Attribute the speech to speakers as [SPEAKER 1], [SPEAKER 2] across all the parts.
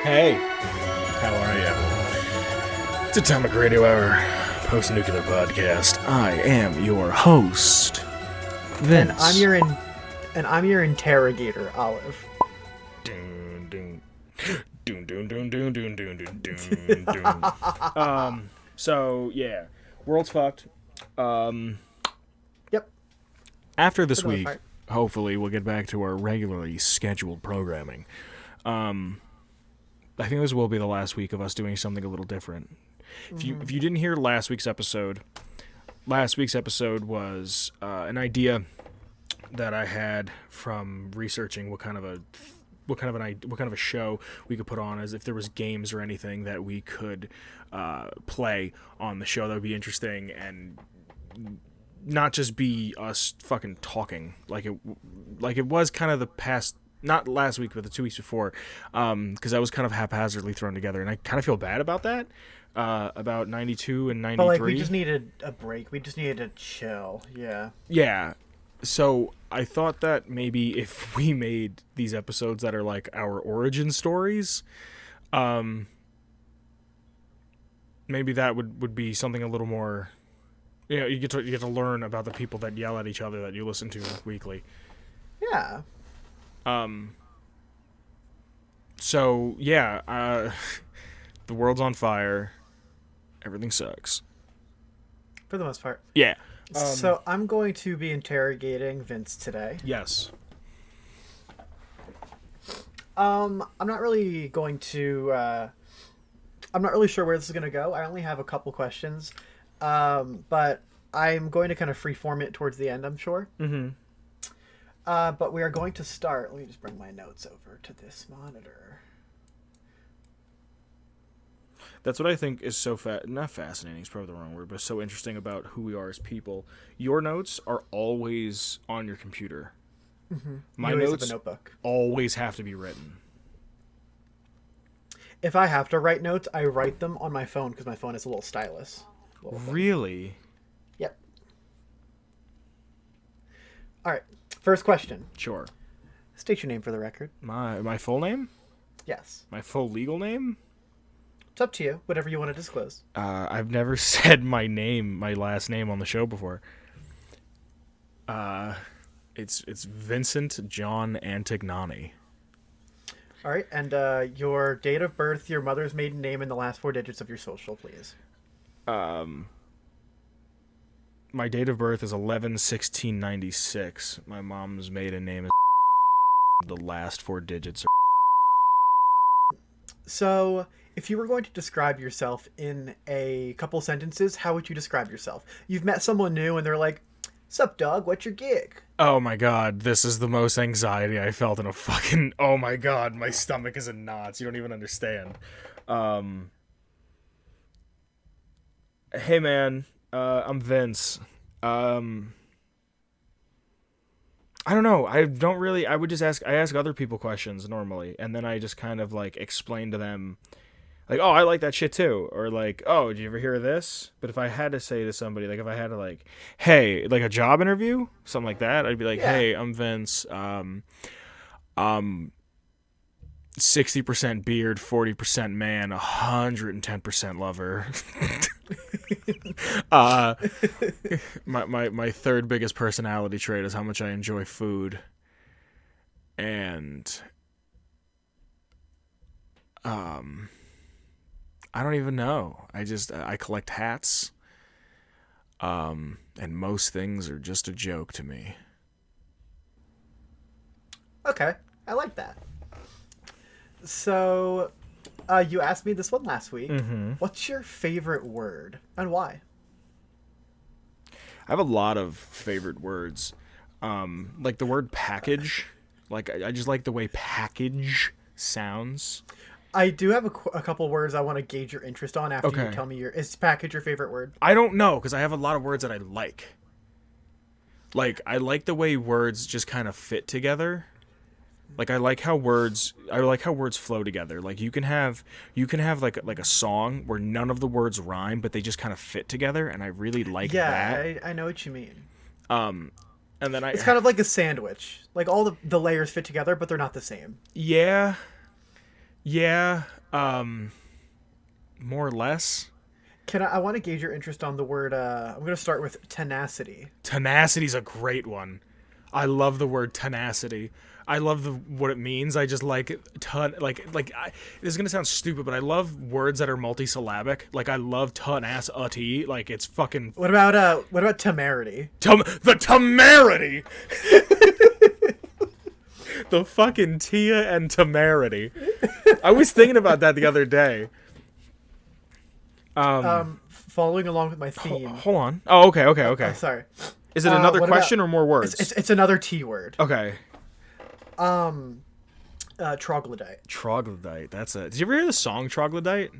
[SPEAKER 1] Hey, how are you? It's Atomic Radio Hour, post-nuclear podcast. I am your host, Vince.
[SPEAKER 2] And I'm your interrogator, Olive.
[SPEAKER 1] Dun, dun. Dun, dun, dun, dun, dun, dun, dun, dun, dun. So yeah, world's fucked.
[SPEAKER 2] Yep.
[SPEAKER 1] After this week, hopefully we'll get back to our regularly scheduled programming. I think this will be the last week of us doing something a little different. If you didn't hear last week's episode was an idea that I had from researching what kind of a show we could put on, as if there was games or anything that we could play on the show that would be interesting and not just be us fucking talking like it was kind of the past. Not last week, but the 2 weeks before, because that was kind of haphazardly thrown together, and I kind of feel bad about that, about 92 and 93.
[SPEAKER 2] But, like, we just needed a break. We just needed to chill, yeah.
[SPEAKER 1] Yeah, so I thought that maybe if we made these episodes that are, like, our origin stories, maybe that would be something a little more, you know, you get to learn about the people that yell at each other that you listen to weekly.
[SPEAKER 2] Yeah.
[SPEAKER 1] So yeah, the world's on fire. Everything sucks.
[SPEAKER 2] For the most part.
[SPEAKER 1] Yeah.
[SPEAKER 2] So I'm going to be interrogating Vince today.
[SPEAKER 1] Yes.
[SPEAKER 2] I'm not really sure where this is going to go. I only have a couple questions. But I'm going to kind of freeform it towards the end, I'm sure.
[SPEAKER 1] Mm-hmm.
[SPEAKER 2] But we are going to start. Let me just bring my notes over to this monitor.
[SPEAKER 1] That's what I think is so not fascinating is probably the wrong word, but so interesting about who we are as people. Your notes are always on your computer.
[SPEAKER 2] Mm-hmm.
[SPEAKER 1] My notes have a notebook. Always have to be written.
[SPEAKER 2] If I have to write notes, I write them on my phone because my phone is a little stylus.
[SPEAKER 1] Really?
[SPEAKER 2] Yep. All right. First question.
[SPEAKER 1] Sure.
[SPEAKER 2] State your name for the record.
[SPEAKER 1] My full name?
[SPEAKER 2] Yes.
[SPEAKER 1] My full legal name?
[SPEAKER 2] It's up to you. Whatever you want to disclose.
[SPEAKER 1] I've never said my last name on the show before. It's Vincent John Antignani.
[SPEAKER 2] All right, and your date of birth, your mother's maiden name, and the last four digits of your social, please.
[SPEAKER 1] My date of birth is 11/16/96. My mom's maiden name is the last four digits.
[SPEAKER 2] So, if you were going to describe yourself in a couple sentences, how would you describe yourself? You've met someone new and they're like, "Sup, dog? What's your gig?"
[SPEAKER 1] Oh my god, this is the most anxiety I felt in a fucking... Oh my god, my stomach is in knots. You don't even understand. Hey man, I'm Vince. I don't know. I ask other people questions normally, and then I just kind of like explain to them like, "Oh, I like that shit too," or like, "Oh, did you ever hear of this?" But if I had to say to somebody, like if I had to like, "Hey," like a job interview, something like that, I'd be like,
[SPEAKER 2] Yeah.
[SPEAKER 1] "Hey, I'm Vince. 60% beard, 40% man, 110% lover." My third biggest personality trait is how much I enjoy food. And I don't even know. I collect hats. And most things are just a joke to me.
[SPEAKER 2] Okay, I like that. So, you asked me this one last week.
[SPEAKER 1] Mm-hmm.
[SPEAKER 2] What's your favorite word and why?
[SPEAKER 1] I have a lot of favorite words. Like the word package. Like I just like the way package sounds.
[SPEAKER 2] I do have a couple words I want to gauge your interest on after
[SPEAKER 1] Okay.
[SPEAKER 2] you tell me is package your favorite word?
[SPEAKER 1] I don't know, because I have a lot of words that I like. Like, I like the way words just kind of fit together. Like, I like how words flow together. Like, you can have like a song where none of the words rhyme, but they just kind of fit together, and I really like that.
[SPEAKER 2] Yeah, I know what you mean.
[SPEAKER 1] And then
[SPEAKER 2] It's kind of like a sandwich. Like all the layers fit together, but they're not the same.
[SPEAKER 1] Yeah. More or less.
[SPEAKER 2] I want to gauge your interest on the word. I'm going to start with tenacity.
[SPEAKER 1] Tenacity's a great one. I love the word tenacity. I love what it means. I just like this is gonna sound stupid, but I love words that are multisyllabic. Like I love tenacity. Like it's fucking
[SPEAKER 2] What about temerity?
[SPEAKER 1] the temerity. The fucking Tia and temerity. I was thinking about that the other day.
[SPEAKER 2] Following along with my theme.
[SPEAKER 1] Hold on. Oh, okay.
[SPEAKER 2] Oh, sorry.
[SPEAKER 1] Is it another
[SPEAKER 2] what
[SPEAKER 1] question
[SPEAKER 2] about-
[SPEAKER 1] or more words?
[SPEAKER 2] It's another T word.
[SPEAKER 1] Okay.
[SPEAKER 2] Troglodyte.
[SPEAKER 1] Troglodyte. That's it. Did you ever hear the song Troglodyte?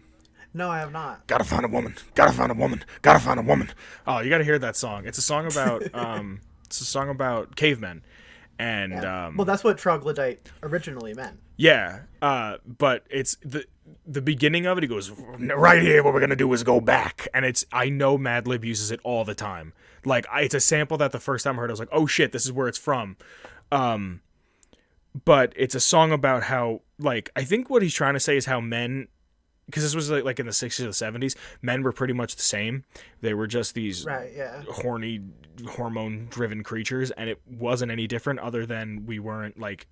[SPEAKER 2] No, I have not.
[SPEAKER 1] Gotta find a woman. Gotta find a woman. Gotta find a woman. Oh, you gotta hear that song. It's a song about it's a song about cavemen. And
[SPEAKER 2] Yeah. Well, that's what troglodyte originally meant.
[SPEAKER 1] yeah, but it's the beginning of it. He goes, right here. What we're gonna do is go back, and I know Madlib uses it all the time. Like it's a sample that the first time I heard, I was like, oh shit, this is where it's from. But it's a song about how, like, I think what he's trying to say is how men, because this was like in the 60s or the 70s, men were pretty much the same. They were just these
[SPEAKER 2] Right. Yeah.
[SPEAKER 1] horny, hormone-driven creatures, and it wasn't any different other than we weren't, like,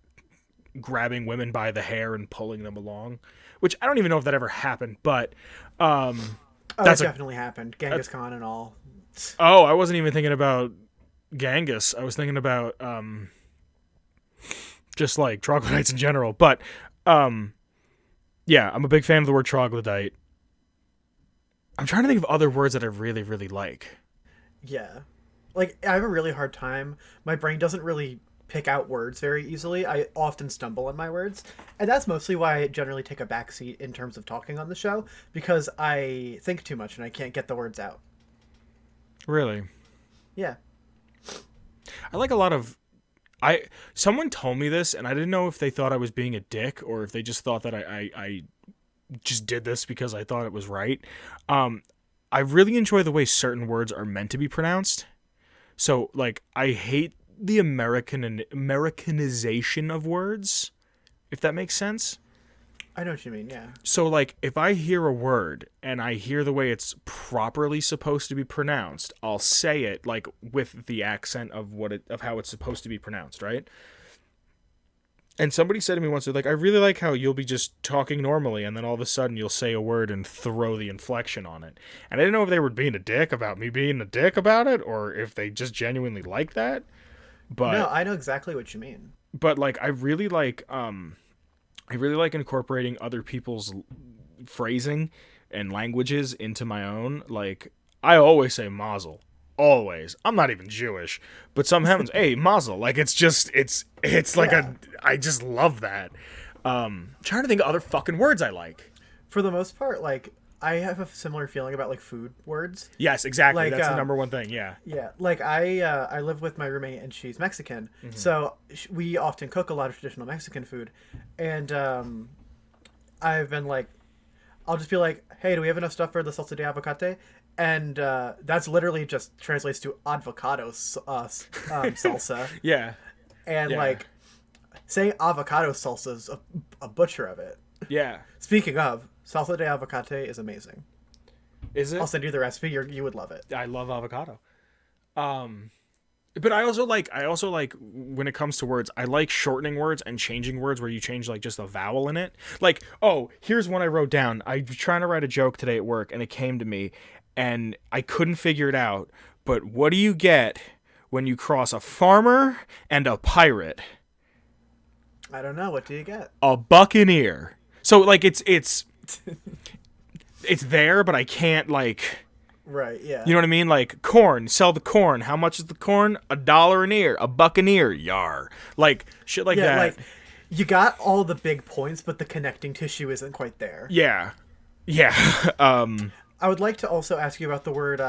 [SPEAKER 1] grabbing women by the hair and pulling them along, which I don't even know if that ever happened, but
[SPEAKER 2] Oh,
[SPEAKER 1] That's
[SPEAKER 2] it
[SPEAKER 1] a-
[SPEAKER 2] definitely happened. Genghis Khan and all.
[SPEAKER 1] oh, I wasn't even thinking about Genghis. I was thinking about just like troglodytes in general. But yeah, I'm a big fan of the word troglodyte. I'm trying to think of other words that I really, really like.
[SPEAKER 2] Yeah. Like, I have a really hard time. My brain doesn't really pick out words very easily. I often stumble on my words. And that's mostly why I generally take a backseat in terms of talking on the show, because I think too much and I can't get the words out.
[SPEAKER 1] Really,
[SPEAKER 2] Yeah.
[SPEAKER 1] I like a lot of. Someone told me this, and I didn't know if they thought I was being a dick or if they just thought that I just did this because I thought it was right. I really enjoy the way certain words are meant to be pronounced. So, like, I hate the Americanization of words, if that makes sense.
[SPEAKER 2] I know what you mean, yeah.
[SPEAKER 1] So, like, if I hear a word and I hear the way it's properly supposed to be pronounced, I'll say it, like, with the accent of how it's supposed to be pronounced, right? And somebody said to me once, they're like, I really like how you'll be just talking normally, and then all of a sudden you'll say a word and throw the inflection on it. And I didn't know if they were being a dick about me being a dick about it, or if they just genuinely like that. But
[SPEAKER 2] No, I know exactly what you mean.
[SPEAKER 1] but like I really like incorporating other people's phrasing and languages into my own. Like I always say mazel. Always. I'm not even Jewish, but sometimes hey, mazel. Like it's like
[SPEAKER 2] Yeah.
[SPEAKER 1] I just love that. Trying to think of other fucking words I like.
[SPEAKER 2] For the most part, like, I have a similar feeling about, like, food words.
[SPEAKER 1] Yes, exactly.
[SPEAKER 2] Like,
[SPEAKER 1] That's the number one thing. Yeah.
[SPEAKER 2] Yeah, like I live with my roommate and she's Mexican, so we often cook a lot of traditional Mexican food, and I've been like, I'll just be like, hey, do we have enough stuff for the salsa de aguacate? And that's literally just translates to avocado salsa,
[SPEAKER 1] Yeah.
[SPEAKER 2] and
[SPEAKER 1] Yeah.
[SPEAKER 2] like saying avocado salsa is a butcher of it.
[SPEAKER 1] Yeah.
[SPEAKER 2] Speaking of, salsa de aguacate is amazing.
[SPEAKER 1] Is it?
[SPEAKER 2] I'll send you the recipe. You would love it.
[SPEAKER 1] I love avocado. But I also like when it comes to words, I like shortening words and changing words where you change like just a vowel in it. Like, oh, here's one I wrote down. I was trying to write a joke today at work and it came to me and I couldn't figure it out. But what do you get when you cross a farmer and a pirate?
[SPEAKER 2] I don't know. What do you get?
[SPEAKER 1] A buccaneer. So like it's there, but I can't like.
[SPEAKER 2] Right. Yeah.
[SPEAKER 1] You know what I mean? Like corn, sell the corn. How much is the corn? $1 an ear. A buccaneer, yar. Like shit like
[SPEAKER 2] yeah,
[SPEAKER 1] that.
[SPEAKER 2] like you got all the big points, but the connecting tissue isn't quite there.
[SPEAKER 1] Yeah. Yeah.
[SPEAKER 2] I would like to also ask you about the word.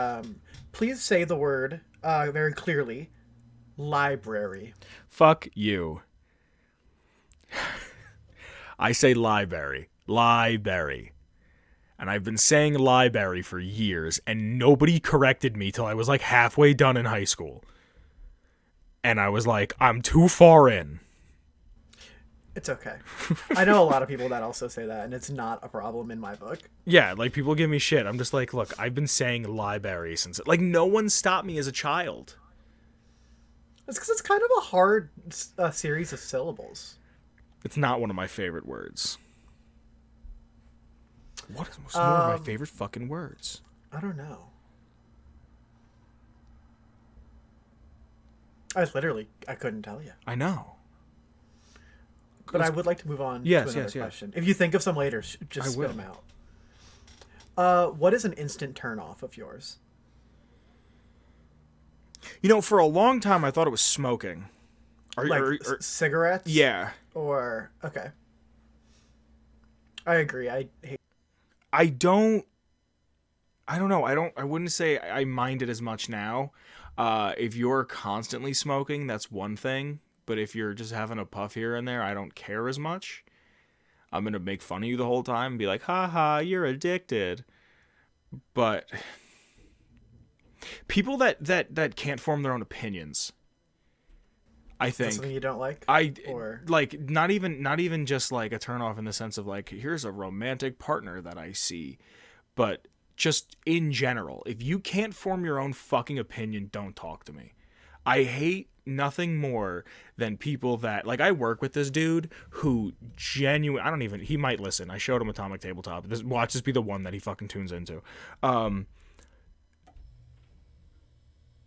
[SPEAKER 2] Please say the word very clearly. Library.
[SPEAKER 1] Fuck you. I say library. Library. And I've been saying library for years, and nobody corrected me till I was like halfway done in high school. And I was like, I'm too far in.
[SPEAKER 2] It's okay. I know a lot of people that also say that, and it's not a problem in my book.
[SPEAKER 1] Yeah, like people give me shit. I'm just like, look, I've been saying library since like no one stopped me as a child.
[SPEAKER 2] It's because it's kind of a hard series of syllables.
[SPEAKER 1] It's not one of my favorite words. What is more of my favorite fucking words?
[SPEAKER 2] I don't know. I couldn't tell you.
[SPEAKER 1] I know.
[SPEAKER 2] But I would like to move on to another question. If you think of some later, just spit them out. What is an instant turn off of yours?
[SPEAKER 1] You know, for a long time, I thought it was smoking.
[SPEAKER 2] Cigarettes?
[SPEAKER 1] Yeah.
[SPEAKER 2] Or, okay. I agree.
[SPEAKER 1] I don't know. I wouldn't say I mind it as much now. If you're constantly smoking, that's one thing. But if you're just having a puff here and there, I don't care as much. I'm going to make fun of you the whole time and be like, haha, you're addicted. But people that can't form their own opinions, I think.
[SPEAKER 2] That's something you don't like?
[SPEAKER 1] Like, not even just like a turnoff in the sense of like, here's a romantic partner that I see. But just in general, if you can't form your own fucking opinion, don't talk to me. I hate nothing more than people that, like, I work with this dude who he might listen. I showed him Atomic Tabletop. Watch this be the one that he fucking tunes into.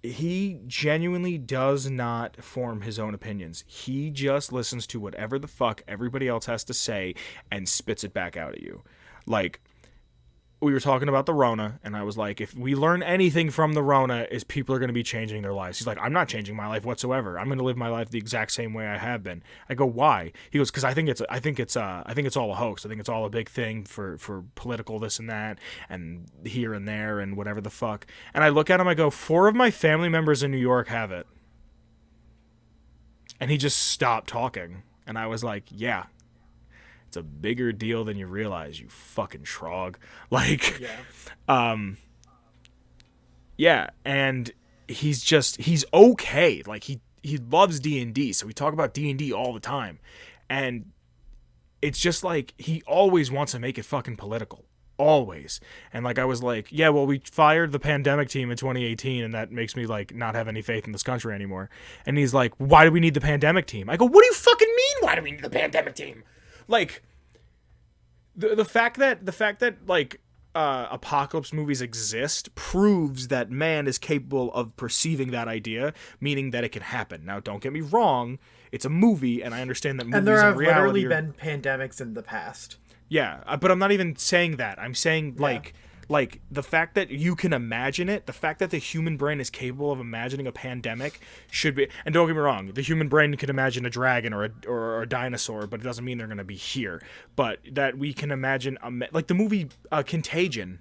[SPEAKER 1] He genuinely does not form his own opinions. He just listens to whatever the fuck everybody else has to say and spits it back out at you. Like, we were talking about the Rona, and I was like, if we learn anything from the Rona, is people are going to be changing their lives. He's like, I'm not changing my life whatsoever. I'm going to live my life the exact same way I have been. I go, why? He goes, because I think it's all a hoax. I think it's all a big thing for political this and that, and here and there, and whatever the fuck. And I look at him, I go, 4 of my family members in New York have it. And he just stopped talking. And I was like, yeah. It's a bigger deal than you realize, you fucking shrog. Like, yeah, and he's okay. Like, he loves D&D, so we talk about D&D all the time. And it's just like, he always wants to make it fucking political. Always. And like, I was like, yeah, well, we fired the pandemic team in 2018, and that makes me like not have any faith in this country anymore. And he's like, why do we need the pandemic team? I go, what do you fucking mean, why do we need the pandemic team? Like, the fact that like apocalypse movies exist proves that man is capable of perceiving that idea, meaning that it can happen. Now, don't get me wrong, it's a movie, and I understand that movies
[SPEAKER 2] and there have literally been pandemics in the past.
[SPEAKER 1] Yeah, but I'm not even saying that. I'm saying like the fact that you can imagine it, the fact that the human brain is capable of imagining a pandemic should be, and don't get me wrong, the human brain can imagine a dragon or a dinosaur, but it doesn't mean they're going to be here. But that we can imagine, like the movie Contagion.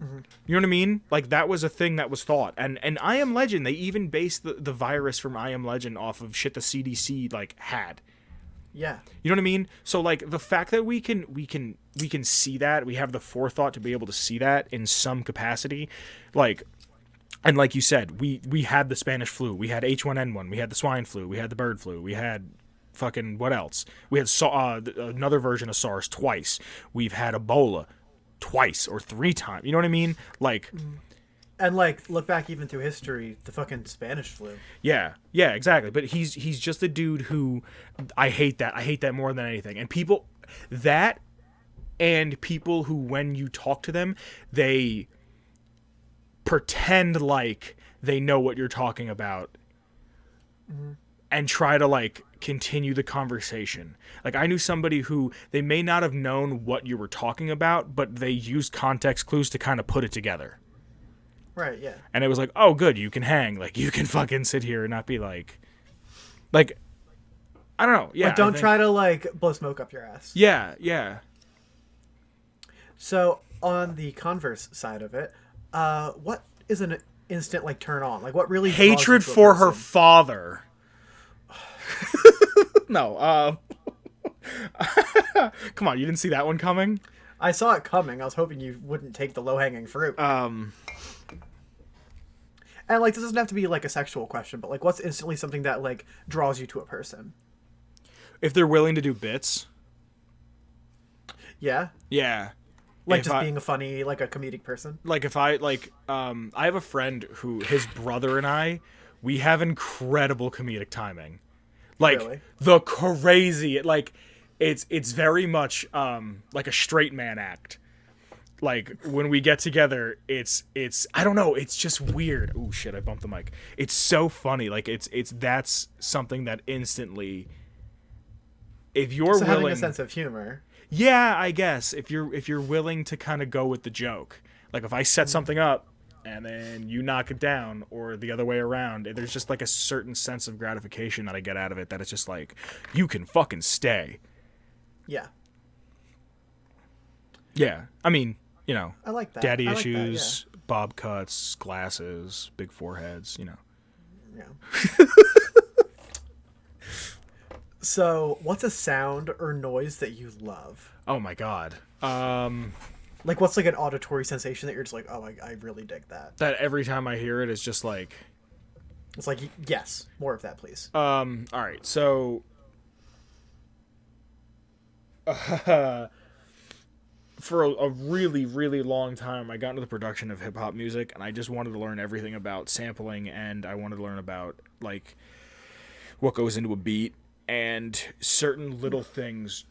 [SPEAKER 1] Mm-hmm. You know what I mean? Like, that was a thing that was thought. And I Am Legend, they even based the virus from I Am Legend off of shit the CDC like had.
[SPEAKER 2] Yeah.
[SPEAKER 1] You know what I mean? So like the fact that we can see that, we have the forethought to be able to see that in some capacity, like, and like you said, we had the Spanish flu, we had H1N1, we had the swine flu, we had the bird flu, we had fucking what else? We had another version of SARS twice. We've had Ebola twice or 3 times. You know what I mean? Like.
[SPEAKER 2] And, like, look back even through history, the fucking Spanish flu.
[SPEAKER 1] Yeah, exactly. But he's just a dude who, I hate that. I hate that more than anything. And people who, when you talk to them, they pretend like they know what you're talking about. Mm-hmm. And try to, like, continue the conversation. Like, I knew somebody who, they may not have known what you were talking about, but they used context clues to kind of put it together.
[SPEAKER 2] Right, yeah.
[SPEAKER 1] And it was like, oh, good, you can hang. Like, you can fucking sit here and not be like, I don't know. Yeah.
[SPEAKER 2] But don't try to, like, blow smoke up your ass.
[SPEAKER 1] Yeah, yeah.
[SPEAKER 2] So, on the converse side of it, what is an instant, like, turn on? Like, what really
[SPEAKER 1] hatred for her father. No, come on, you didn't see that one coming?
[SPEAKER 2] I saw it coming. I was hoping you wouldn't take the low-hanging fruit. And, like, this doesn't have to be, like, a sexual question, but, like, what's instantly something that, like, draws you to a person?
[SPEAKER 1] if they're willing to do bits.
[SPEAKER 2] Yeah.
[SPEAKER 1] Yeah.
[SPEAKER 2] Like
[SPEAKER 1] If
[SPEAKER 2] just
[SPEAKER 1] I-
[SPEAKER 2] being a funny, like a comedic person.
[SPEAKER 1] Like if I I have a friend who his brother and we have incredible comedic timing. Like
[SPEAKER 2] Really?
[SPEAKER 1] the crazy, like it's very much like a straight man act. Like when we get together, it's I don't know, it's just weird. Oh shit, I bumped the mic. It's so funny. Like it's that's something that instantly, if you're
[SPEAKER 2] So having
[SPEAKER 1] willing,
[SPEAKER 2] a sense of humor.
[SPEAKER 1] yeah, I guess if you're willing to kind of go with the joke. Like if I set something up and then you knock it down, or the other way around, there's just like a certain sense of gratification that I get out of it, that it's just like, you can fucking stay.
[SPEAKER 2] Yeah.
[SPEAKER 1] Yeah, I mean, you know,
[SPEAKER 2] I like that.
[SPEAKER 1] daddy
[SPEAKER 2] I like that,
[SPEAKER 1] issues, bob cuts, glasses, big foreheads, you know.
[SPEAKER 2] Yeah. So, what's a sound or noise that you love?
[SPEAKER 1] Oh my god.
[SPEAKER 2] Like, what's like an auditory sensation that you're just like, oh, I really dig that.
[SPEAKER 1] That every time I hear it, it's just like,
[SPEAKER 2] It's like, yes, more of that, please.
[SPEAKER 1] all right, so for a really, really long time, I got into the production of hip hop music, and I just wanted to learn everything about sampling, and I wanted to learn about like what goes into a beat and certain little things.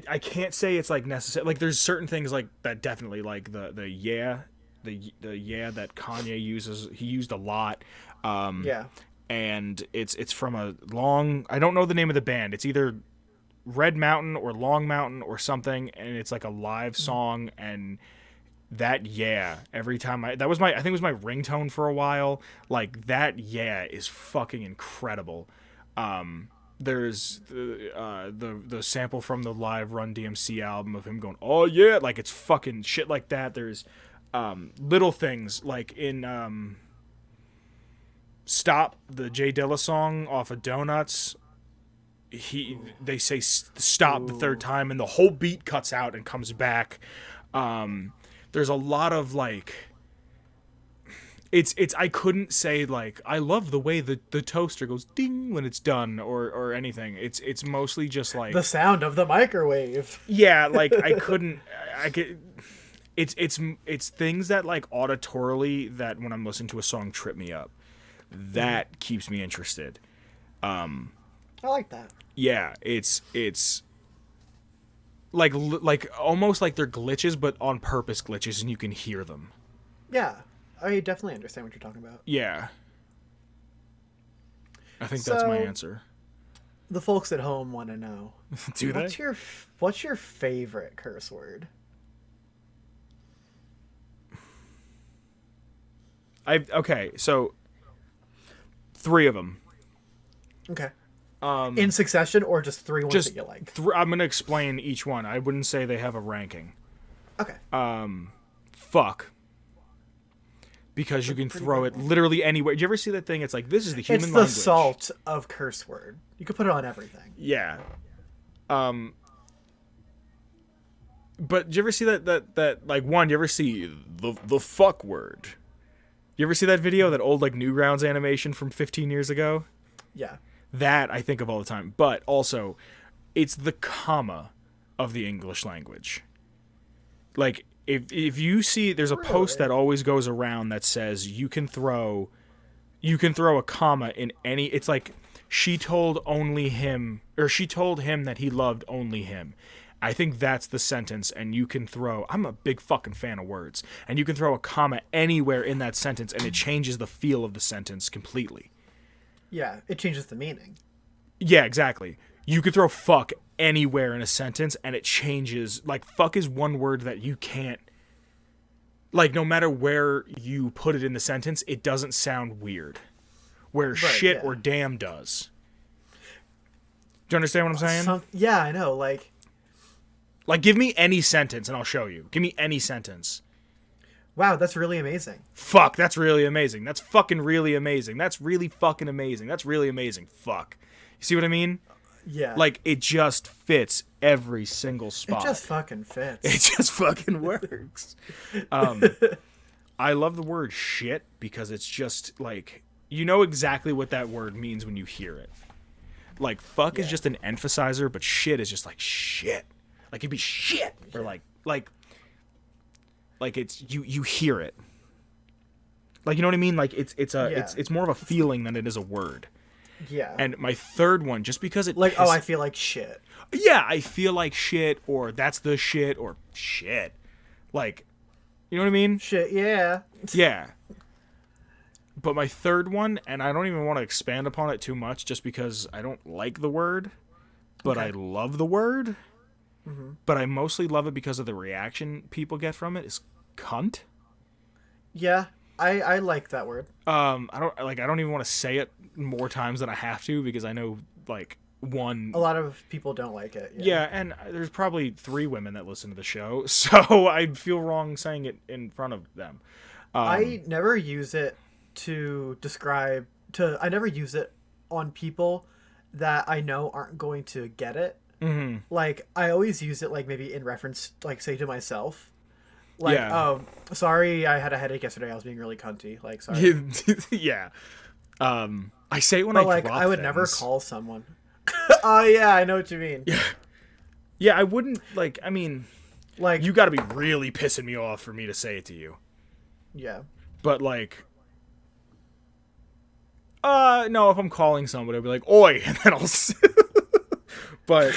[SPEAKER 1] I can't say it's like necessary. Like there's certain things like that definitely, like the yeah that Kanye uses. He used a lot.
[SPEAKER 2] Yeah.
[SPEAKER 1] And it's from a long, I don't know the name of the band. It's either Red Mountain or Long Mountain or something, and it's like a live song. And that every time that was I think it was my ringtone for a while. Like that is fucking incredible. There's the sample from the live Run DMC album of him going, oh yeah, like it's fucking shit like that. There's little things like in Stop, the Jay Dilla song off of Donuts. They say stop the third time, and the whole beat cuts out and comes back. There's a lot of like, it's I couldn't say like I love the way the toaster goes ding when it's done or anything. It's mostly just like
[SPEAKER 2] The sound of the microwave.
[SPEAKER 1] yeah, like I couldn't I get it's things that like auditorily, that when I'm listening to a song trip me up. That keeps me interested.
[SPEAKER 2] I like that.
[SPEAKER 1] Yeah, it's like almost like they're glitches, but on purpose glitches, and you can hear them.
[SPEAKER 2] Yeah. I definitely understand what you're talking about.
[SPEAKER 1] Yeah. I think that's my
[SPEAKER 2] So-
[SPEAKER 1] answer.
[SPEAKER 2] The folks at home want to know.
[SPEAKER 1] Do they?
[SPEAKER 2] What's your favorite curse word?
[SPEAKER 1] Okay, so 3 of them.
[SPEAKER 2] Okay. In succession, or just three ones
[SPEAKER 1] Just
[SPEAKER 2] that you like?
[SPEAKER 1] I'm gonna explain each one. I wouldn't say they have a ranking.
[SPEAKER 2] Okay.
[SPEAKER 1] Fuck. Because you can throw it literally anywhere. Do you ever see that thing? It's like, this is the human
[SPEAKER 2] It's the
[SPEAKER 1] language.
[SPEAKER 2] salt of curse word. You could put it on everything.
[SPEAKER 1] Yeah. But do you ever see that like one? Do you ever see the fuck word? You ever see that video, that old like Newgrounds animation from 15 years ago?
[SPEAKER 2] Yeah.
[SPEAKER 1] That I think of all the time. But also, it's the comma of the English language. Like if you see, there's a post that always goes around that says you can throw a comma in any. It's like she told him that he loved only him. I think that's the sentence, and you can throw. I'm a big fucking fan of words, and you can throw a comma anywhere in that sentence, and it changes the feel of the sentence completely.
[SPEAKER 2] Yeah. It changes the meaning.
[SPEAKER 1] Yeah, exactly. You could throw fuck anywhere in a sentence, and it changes. Like, fuck is one word that you can't. Like, no matter where you put it in the sentence, it doesn't sound weird. Where shit
[SPEAKER 2] yeah.
[SPEAKER 1] or damn does. Do you understand what I'm saying?
[SPEAKER 2] Yeah, I know. Like,
[SPEAKER 1] Give me any sentence and I'll show you. Give me any sentence.
[SPEAKER 2] wow, that's really amazing.
[SPEAKER 1] Fuck, that's really amazing. That's fucking really amazing. That's really fucking amazing. That's really amazing. Fuck. You see what I mean?
[SPEAKER 2] Yeah.
[SPEAKER 1] Like, it just fits every single
[SPEAKER 2] it
[SPEAKER 1] spot.
[SPEAKER 2] just fucking fits.
[SPEAKER 1] It just fucking works. I love the word shit because it's just like, you know exactly what that word means when you hear it. Like fuck is
[SPEAKER 2] Yeah.
[SPEAKER 1] just an emphasizer, but shit is just like shit. Like it'd be shit or like it's you hear it. Like you know what I mean? Like it's more of a feeling than it is a word.
[SPEAKER 2] Yeah.
[SPEAKER 1] And my third one, just because it
[SPEAKER 2] like, oh, I feel like shit.
[SPEAKER 1] yeah, I feel like shit, or that's the shit, or shit. Like, you know what I mean?
[SPEAKER 2] Shit, yeah.
[SPEAKER 1] Yeah. But my third one, and I don't even want to expand upon it too much just because I don't like the word, but
[SPEAKER 2] Okay.
[SPEAKER 1] I love the word. But I mostly love it because of the reaction people get from it, is cunt.
[SPEAKER 2] Yeah, I like that word.
[SPEAKER 1] I don't even want to say it more times than I have to because I know like one.
[SPEAKER 2] A lot of people don't like it.
[SPEAKER 1] Yeah, and there's probably 3 women that listen to the show, so I'd feel wrong saying it in front of them.
[SPEAKER 2] I never use it to describe I never use it on people that I know aren't going to get it.
[SPEAKER 1] Mm-hmm.
[SPEAKER 2] Like I always use it like maybe in reference, like say to myself. Like,
[SPEAKER 1] Yeah.
[SPEAKER 2] oh, sorry, I had a headache yesterday. I was being really cunty. Like, sorry.
[SPEAKER 1] Yeah. I say it when
[SPEAKER 2] But
[SPEAKER 1] I
[SPEAKER 2] like,
[SPEAKER 1] drop
[SPEAKER 2] I would never
[SPEAKER 1] things.
[SPEAKER 2] call someone. Oh yeah, I know what you mean.
[SPEAKER 1] Yeah, I wouldn't like. I mean,
[SPEAKER 2] Like,
[SPEAKER 1] you got to be really pissing me off for me to say it to you.
[SPEAKER 2] yeah,
[SPEAKER 1] But like, no, if I'm calling somebody, I'll be like, "Oi," and then I'll. But,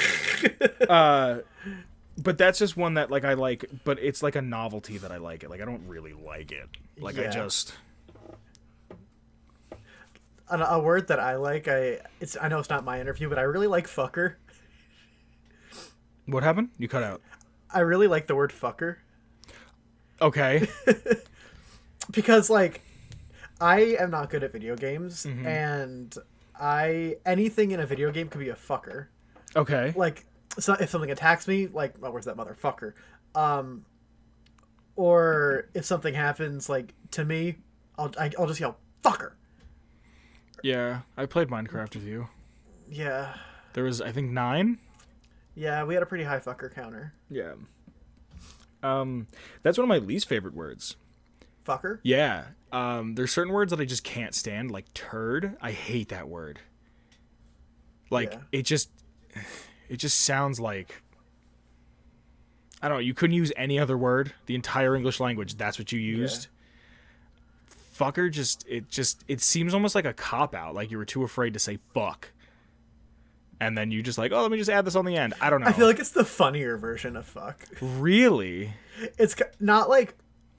[SPEAKER 1] but that's just one that like I like. But it's like a novelty that I like it. Like I don't really like it. Like I
[SPEAKER 2] Yeah.
[SPEAKER 1] just.
[SPEAKER 2] a word that I like. I know it's not my interview, but I really like fucker.
[SPEAKER 1] What happened? You cut out.
[SPEAKER 2] I really like the word fucker
[SPEAKER 1] Okay.
[SPEAKER 2] because like I am not good at video games, and anything in a video game could be a fucker.
[SPEAKER 1] Okay.
[SPEAKER 2] Like, so if something attacks me, like, oh, where's that motherfucker? Or if something happens, like, to me, I'll just yell, fucker.
[SPEAKER 1] Yeah, I played Minecraft with you.
[SPEAKER 2] Yeah.
[SPEAKER 1] There was, I think, 9.
[SPEAKER 2] Yeah, we had a pretty high fucker counter.
[SPEAKER 1] Yeah. That's one of my least favorite words.
[SPEAKER 2] Fucker?
[SPEAKER 1] Yeah. There's certain words that I just can't stand, like turd. I hate that word. Like
[SPEAKER 2] Yeah.
[SPEAKER 1] it just sounds like, I don't know, you couldn't use any other word. The entire English language, that's what you used. Fucker it seems almost like a cop out, like you were too afraid to say fuck. And then you just like, oh, let me just add this on the end. I don't know.
[SPEAKER 2] I feel like it's the funnier version of fuck.
[SPEAKER 1] Really?
[SPEAKER 2] It's not like,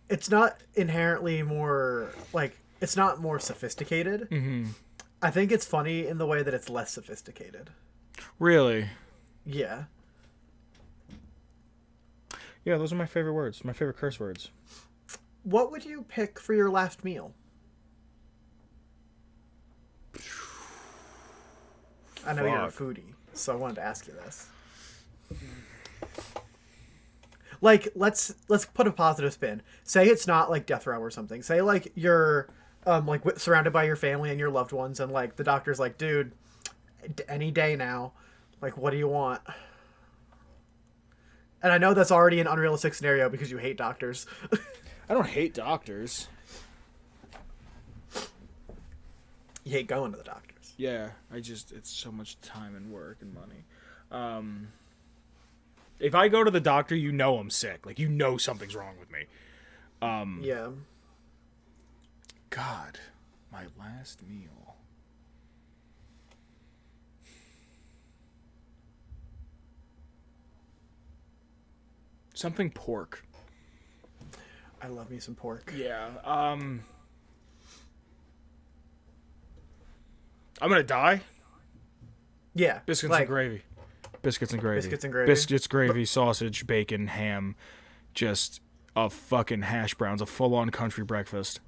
[SPEAKER 2] it's not inherently more, like, it's not more sophisticated.
[SPEAKER 1] Mm-hmm.
[SPEAKER 2] I think it's funny in the way that it's less sophisticated.
[SPEAKER 1] Really?
[SPEAKER 2] Yeah.
[SPEAKER 1] Yeah, those are my favorite words. My favorite curse words.
[SPEAKER 2] What would you pick for your last meal? I know you're a
[SPEAKER 1] Fuck.
[SPEAKER 2] foodie, so I wanted to ask you this. Like, let's put a positive spin. Say it's not like death row or something. Say like you're like surrounded by your family and your loved ones, and like the doctor's like, dude, any day now. Like, what do you want? And I know that's already an unrealistic scenario because you hate doctors.
[SPEAKER 1] I don't hate doctors.
[SPEAKER 2] You hate going to the doctors.
[SPEAKER 1] Yeah, it's so much time and work and money. If I go to the doctor, you know I'm sick. Like, you know something's wrong with me.
[SPEAKER 2] Yeah.
[SPEAKER 1] God, my last meal. Something pork.
[SPEAKER 2] I love me some pork.
[SPEAKER 1] Yeah. I'm gonna die.
[SPEAKER 2] Yeah.
[SPEAKER 1] Biscuits
[SPEAKER 2] like,
[SPEAKER 1] and gravy. Biscuits and gravy.
[SPEAKER 2] Biscuits and gravy.
[SPEAKER 1] Biscuits, gravy, sausage, bacon, ham. Just a fucking hash browns. A full-on country breakfast.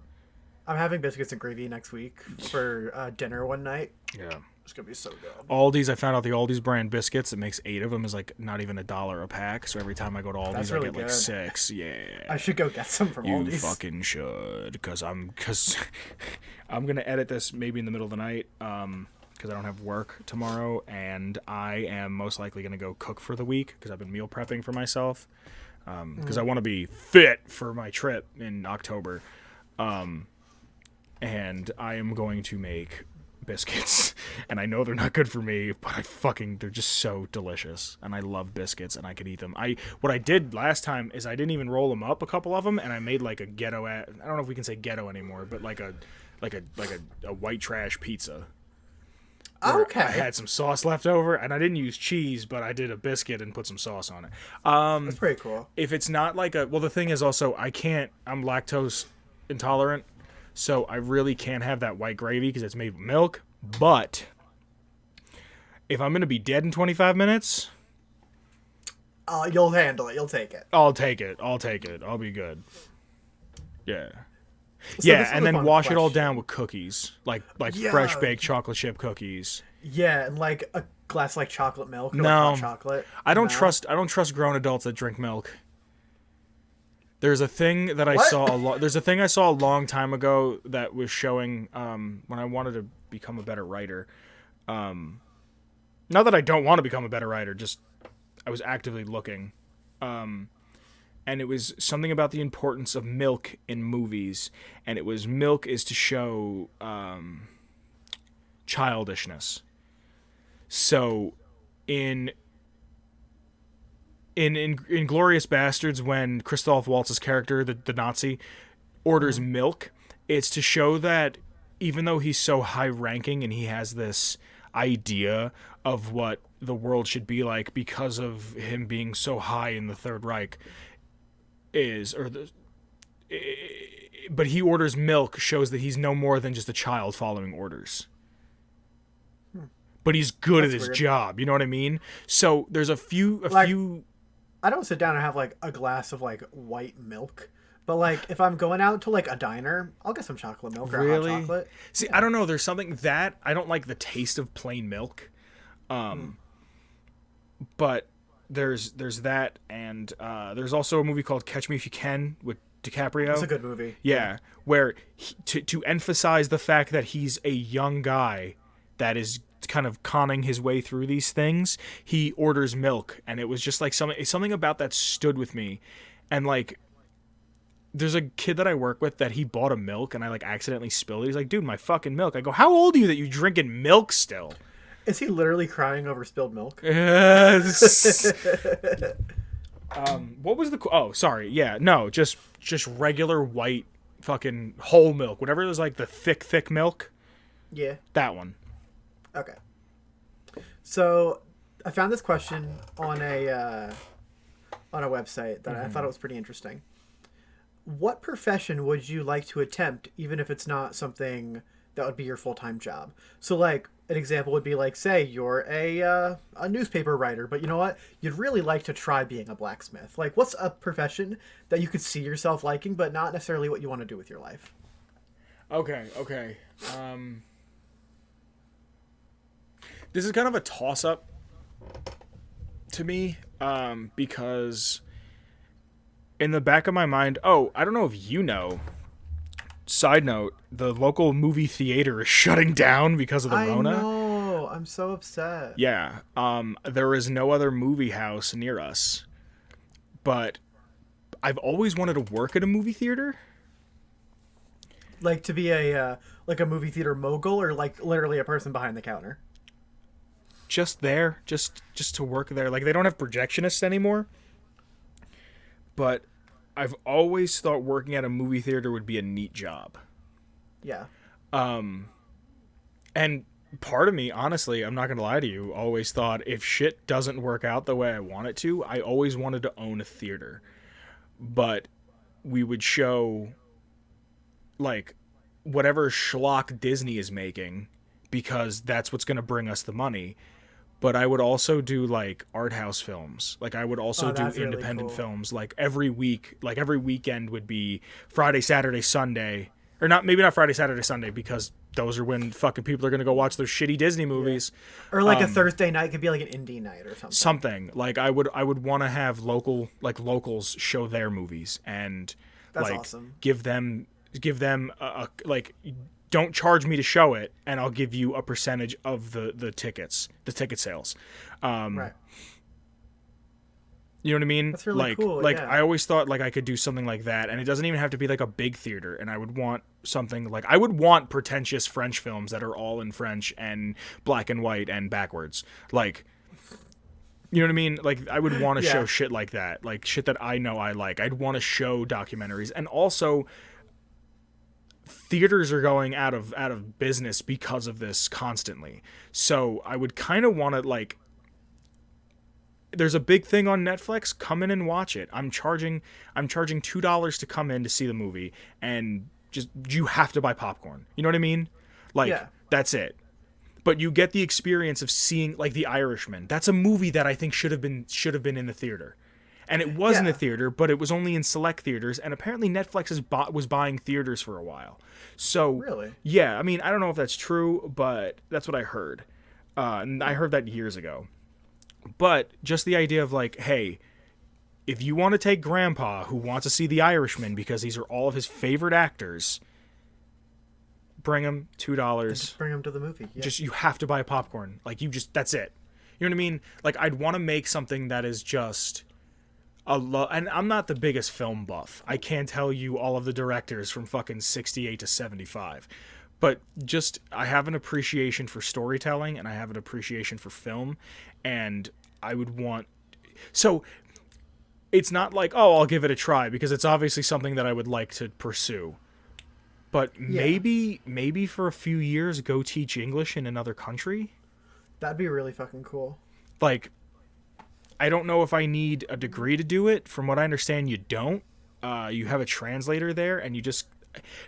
[SPEAKER 2] I'm having biscuits and gravy next week for dinner one night.
[SPEAKER 1] Yeah.
[SPEAKER 2] It's gonna be so good.
[SPEAKER 1] Aldi's, I found out the Aldi's brand biscuits, it makes 8 of them, is like not even $1 a pack. So every time I go to Aldi's,
[SPEAKER 2] That's
[SPEAKER 1] I
[SPEAKER 2] really
[SPEAKER 1] get like
[SPEAKER 2] good.
[SPEAKER 1] 6. Yeah.
[SPEAKER 2] I should go get some from
[SPEAKER 1] You
[SPEAKER 2] Aldi's.
[SPEAKER 1] fucking should, because I'm gonna edit this maybe in the middle of the night, because I don't have work tomorrow, and I am most likely gonna go cook for the week because I've been meal prepping for myself, because I want to be fit for my trip in October, and I am going to make biscuits, and I know they're not good for me, but they're just so delicious, and I love biscuits, and I could eat them. What I did last time is I didn't even roll them up, a couple of them, and I made like a ghetto. I don't know if we can say ghetto anymore, but like a white trash pizza.
[SPEAKER 2] Okay.
[SPEAKER 1] I had some sauce left over, and I didn't use cheese, but I did a biscuit and put some sauce on it.
[SPEAKER 2] That's pretty cool.
[SPEAKER 1] If it's not like the thing is also, I'm lactose intolerant, so I really can't have that white gravy because it's made with milk. But if I'm going to be dead in 25 minutes...
[SPEAKER 2] you'll handle it. You'll take it.
[SPEAKER 1] I'll take it. I'll be good. Yeah.
[SPEAKER 2] So
[SPEAKER 1] and then wash it all down with cookies, like fresh baked chocolate chip cookies.
[SPEAKER 2] Yeah, and like a glass like chocolate milk or
[SPEAKER 1] No,
[SPEAKER 2] like hot chocolate.
[SPEAKER 1] I don't trust grown adults that drink milk. There's a thing that I saw There's a thing I saw a long time ago that was showing when I wanted to become a better writer. Not that I don't want to become a better writer, just I was actively looking. And it was something about the importance of milk in movies, and it was milk is to show childishness. So in Inglourious Bastards, when Christoph Waltz's character, the Nazi, orders milk, it's to show that even though he's so high ranking and he has this idea of what the world should be like because of him being so high in the Third Reich, but he orders milk, shows that he's no more than just a child following orders. But he's good at his job, you know what I mean? So there's a few
[SPEAKER 2] I don't sit down and have like a glass of like white milk, but like if I'm going out to like a diner, I'll get some chocolate milk or hot chocolate.
[SPEAKER 1] See, I don't know, there's something that I don't like the taste of plain milk. But there's that, and there's also a movie called Catch Me If You Can with DiCaprio.
[SPEAKER 2] It's a good movie.
[SPEAKER 1] Yeah, where to emphasize the fact that he's a young guy that is kind of conning his way through these things, he orders milk, and it was just like something about that stood with me. And like, there's a kid that I work with that he bought a milk, and I like accidentally spilled it. He's like, "Dude, my fucking milk." I go, "How old are you that you drinking milk still?"
[SPEAKER 2] Is he literally crying over spilled milk?
[SPEAKER 1] Yes. What was the... Oh, sorry. Yeah, no, just regular white fucking whole milk. Whatever it was, like the thick milk.
[SPEAKER 2] Yeah.
[SPEAKER 1] That one.
[SPEAKER 2] Okay. So, I found this question on a website that I thought it was pretty interesting. What profession would you like to attempt, even if it's not something that would be your full-time job? So, like, an example would be like, say you're a newspaper writer, but you know what? You'd really like to try being a blacksmith. Like, what's a profession that you could see yourself liking, but not necessarily what you want to do with your life?
[SPEAKER 1] Okay. This is kind of a toss-up to me, because in the back of my mind, I don't know if you know, side note, the local movie theater is shutting down because of the Rona.
[SPEAKER 2] I know. I'm so upset.
[SPEAKER 1] Yeah. There is no other movie house near us. But I've always wanted to work at a movie theater.
[SPEAKER 2] Like to be a movie theater mogul, or like literally a person behind the counter?
[SPEAKER 1] Just there, just to work there. Like, they don't have projectionists anymore. But I've always thought working at a movie theater would be a neat job.
[SPEAKER 2] Yeah.
[SPEAKER 1] And part of me, honestly, I'm not going to lie to you, always thought if shit doesn't work out the way I want it to, I always wanted to own a theater. But we would show, like, whatever schlock Disney is making, because that's what's going to bring us the money. But I would also do, like, art house films. Like, I would also do independent
[SPEAKER 2] really cool.
[SPEAKER 1] films. Like, every weekend would be Friday, Saturday, Sunday. Or maybe not Friday, Saturday, Sunday, because those are when fucking people are going to go watch those shitty Disney movies.
[SPEAKER 2] Yeah. Or, like, a Thursday night could be, like, an indie night or something.
[SPEAKER 1] Something. Like, I would want to have locals show their movies. And,
[SPEAKER 2] that's awesome.
[SPEAKER 1] Give them like... Don't charge me to show it, and I'll give you a percentage of the ticket sales.
[SPEAKER 2] Right.
[SPEAKER 1] You know what I mean?
[SPEAKER 2] That's really cool,
[SPEAKER 1] Like
[SPEAKER 2] yeah.
[SPEAKER 1] I always thought like I could do something like that, and it doesn't even have to be like a big theater. And I would want something like I would want pretentious French films that are all in French and black and white and backwards. Like, you know what I mean? Like I would want to
[SPEAKER 2] Yeah.
[SPEAKER 1] show shit like that, like shit that I know I like. I'd want to show documentaries, and also theaters are going out of business because of this constantly. So I would kind of want to like there's a big thing on Netflix. Come in and watch it. I'm charging $2 to come in to see the movie, and just you have to buy popcorn. You know what I mean? Like
[SPEAKER 2] Yeah.
[SPEAKER 1] that's it. But you get the experience of seeing like The Irishman. That's a movie that I think should have been in the theater. And it was in
[SPEAKER 2] Yeah.
[SPEAKER 1] the theater, but it was only in select theaters. And apparently Netflix was buying theaters for a while. So
[SPEAKER 2] Really?
[SPEAKER 1] yeah, I mean I don't know if that's true, but that's what I heard. And I heard that years ago. But just the idea of like, hey, if you want to take Grandpa who wants to see The Irishman because these are all of his favorite actors, bring him $2.
[SPEAKER 2] Just bring them to the movie. Yeah.
[SPEAKER 1] Just you have to buy popcorn. Like that's it. You know what I mean? Like I'd want to make something that is just and I'm not the biggest film buff. I can't tell you all of the directors from fucking 68 to 75. But just I have an appreciation for storytelling and I have an appreciation for film, and I would want so it's not like, oh, I'll give it a try, because it's obviously something that I would like to pursue. But maybe for a few years go teach English in another country.
[SPEAKER 2] That'd be really fucking cool.
[SPEAKER 1] Like I don't know if I need a degree to do it. From what I understand, you don't. You have a translator there, and you just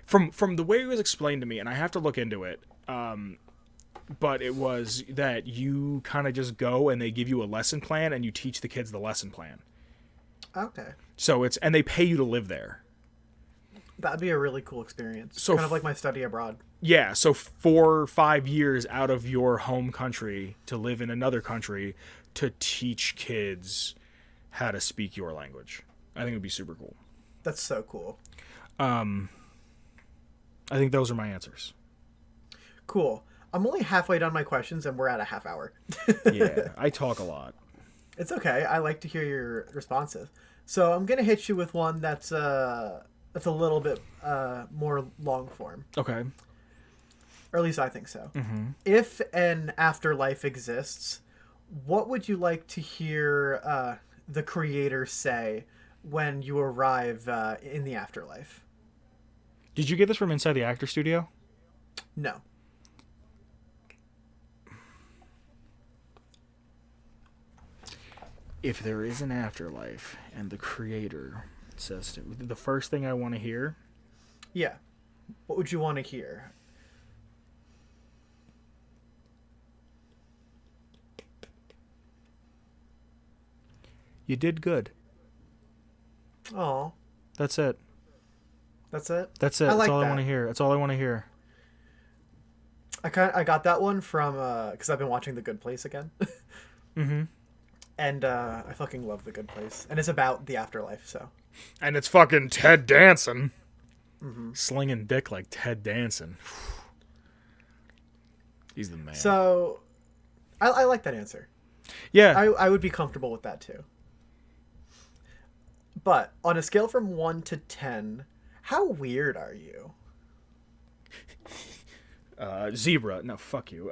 [SPEAKER 1] from the way it was explained to me, and I have to look into it. But it was that you kind of just go and they give you a lesson plan and you teach the kids the lesson plan.
[SPEAKER 2] Okay.
[SPEAKER 1] So and they pay you to live there.
[SPEAKER 2] That'd be a really cool experience.
[SPEAKER 1] So
[SPEAKER 2] kind of like my study abroad.
[SPEAKER 1] Yeah, so 4 or 5 years out of your home country to live in another country to teach kids how to speak your language. I think it would be super cool.
[SPEAKER 2] That's so cool.
[SPEAKER 1] I think those are my answers.
[SPEAKER 2] Cool. I'm only halfway done my questions and we're at a half hour.
[SPEAKER 1] Yeah, I talk a lot.
[SPEAKER 2] It's okay. I like to hear your responses. So I'm gonna hit you with one that's a little bit more long form,
[SPEAKER 1] Okay.
[SPEAKER 2] or at least I think so.
[SPEAKER 1] Mm-hmm.
[SPEAKER 2] If an afterlife exists, what would you like to hear the creator say when you arrive in the afterlife?
[SPEAKER 1] Did you get this from inside the actor studio?
[SPEAKER 2] No.
[SPEAKER 1] If there is an afterlife and the creator says to the first thing I want to hear,
[SPEAKER 2] Yeah. What would you want to hear?
[SPEAKER 1] you did good.
[SPEAKER 2] Oh,
[SPEAKER 1] That's it.
[SPEAKER 2] that's it.
[SPEAKER 1] That's it.
[SPEAKER 2] I
[SPEAKER 1] That's
[SPEAKER 2] like
[SPEAKER 1] all I
[SPEAKER 2] that.
[SPEAKER 1] want to hear. That's all I want to hear.
[SPEAKER 2] I got that one from because I've been watching The Good Place again,
[SPEAKER 1] Mm-hmm.
[SPEAKER 2] and I fucking love The Good Place, and it's about the afterlife. So
[SPEAKER 1] And it's fucking Ted Danson. Slinging dick like Ted Danson. He's the man.
[SPEAKER 2] so I like that answer.
[SPEAKER 1] yeah.
[SPEAKER 2] I would be comfortable with that too. But on a scale from 1 to 10, how weird are you?
[SPEAKER 1] Zebra. No, fuck you.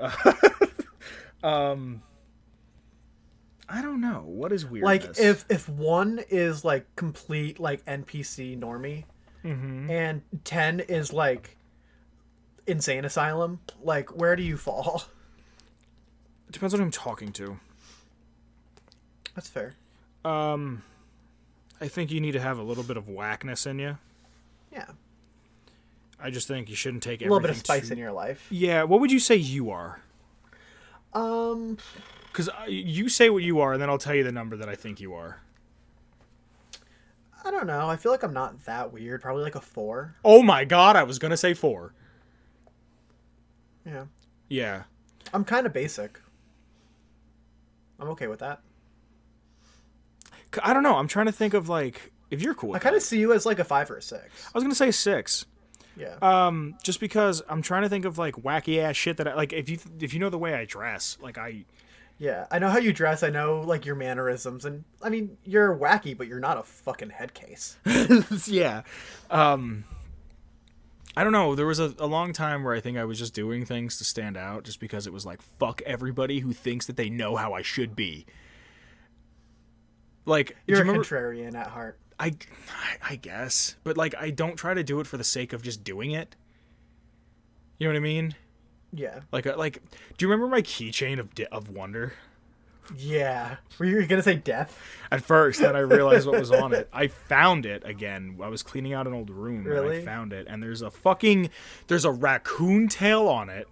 [SPEAKER 1] I don't know. What is weirdness?
[SPEAKER 2] Like if 1 is like complete like NPC normie, and 10 is like insane asylum, like where do you fall?
[SPEAKER 1] It depends on who I'm talking to.
[SPEAKER 2] That's fair.
[SPEAKER 1] I think you need to have a little bit of whackness in you.
[SPEAKER 2] Yeah.
[SPEAKER 1] I just think you shouldn't take
[SPEAKER 2] A
[SPEAKER 1] everything
[SPEAKER 2] little bit of spice
[SPEAKER 1] too...
[SPEAKER 2] in your life.
[SPEAKER 1] Yeah, what would you say you are? Because you say what you are, and then I'll tell you the number that I think you are.
[SPEAKER 2] I don't know. I feel like I'm not that weird. Probably like a 4.
[SPEAKER 1] Oh my god, I was going to say 4.
[SPEAKER 2] Yeah.
[SPEAKER 1] Yeah.
[SPEAKER 2] I'm kind of basic. I'm okay with that.
[SPEAKER 1] I don't know. I'm trying to think of, like, if you're cool with
[SPEAKER 2] I kind
[SPEAKER 1] that.
[SPEAKER 2] of see you as like a 5 or a 6.
[SPEAKER 1] I was going to say 6.
[SPEAKER 2] Yeah.
[SPEAKER 1] Just because I'm trying to think of, like, wacky ass shit that I, like, if you know the way I dress, like,
[SPEAKER 2] Yeah, I know how you dress. I know like your mannerisms, and I mean you're wacky, but you're not a fucking head case.
[SPEAKER 1] Yeah. Um, I don't know. There was a long time where I think I was just doing things to stand out just because it was like, fuck everybody who thinks that they know how I should be. Like, do
[SPEAKER 2] You're
[SPEAKER 1] you
[SPEAKER 2] a
[SPEAKER 1] remember?
[SPEAKER 2] contrarian at heart.
[SPEAKER 1] I, I guess. But like, I don't try to do it for the sake of just doing it. You know what I mean?
[SPEAKER 2] Yeah.
[SPEAKER 1] Like, do you remember my keychain of wonder?
[SPEAKER 2] Yeah. Were you gonna say death?
[SPEAKER 1] At first, then I realized what was on it. I found it again. I was cleaning out an old room and I
[SPEAKER 2] Really?
[SPEAKER 1] found it. And there's a raccoon tail on it.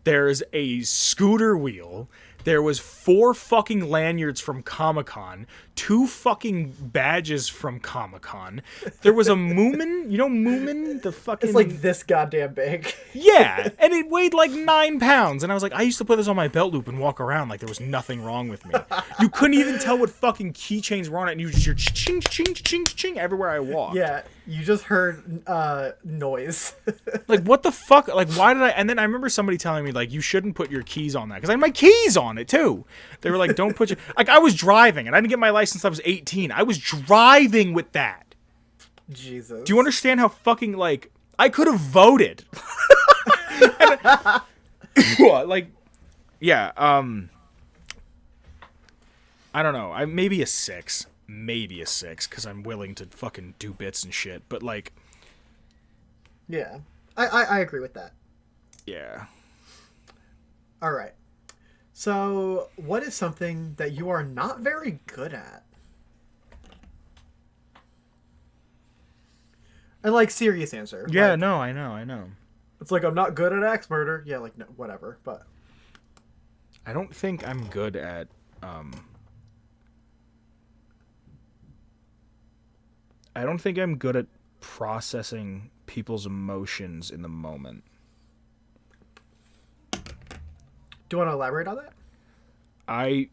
[SPEAKER 1] There's a scooter wheel. There was 4 fucking lanyards from Comic-Con, 2 fucking badges from Comic-Con. There was a Moomin, you know Moomin, the fucking
[SPEAKER 2] It's like this goddamn big.
[SPEAKER 1] yeah, and it weighed like 9 pounds. And I was like, I used to put this on my belt loop and walk around like there was nothing wrong with me. You couldn't even tell what fucking keychains were on it, and you just hear ching, ching, ching, ching everywhere I walked.
[SPEAKER 2] Yeah, you just heard noise.
[SPEAKER 1] Like, what the fuck? Like, why did I? And then I remember somebody telling me, like, you shouldn't put your keys on that. Because I had my keys on it, too. They were like, don't put your. Like, I was driving, and I didn't get my license until I was 18. I was driving with that.
[SPEAKER 2] Jesus.
[SPEAKER 1] Do you understand how fucking, like, I could have voted? Like, yeah, I don't know. Maybe a 6. Maybe a 6, because I'm willing to fucking do bits and shit. But, like,
[SPEAKER 2] Yeah. I agree with that.
[SPEAKER 1] yeah.
[SPEAKER 2] All right. So, what is something that you are not very good at? And like serious answer.
[SPEAKER 1] Yeah,
[SPEAKER 2] Like,
[SPEAKER 1] no, I know.
[SPEAKER 2] it's like I'm not good at axe murder. Yeah, like no, whatever. But
[SPEAKER 1] I don't think I'm good at I don't think I'm good at processing people's emotions in the moment.
[SPEAKER 2] do you want to elaborate on that?
[SPEAKER 1] I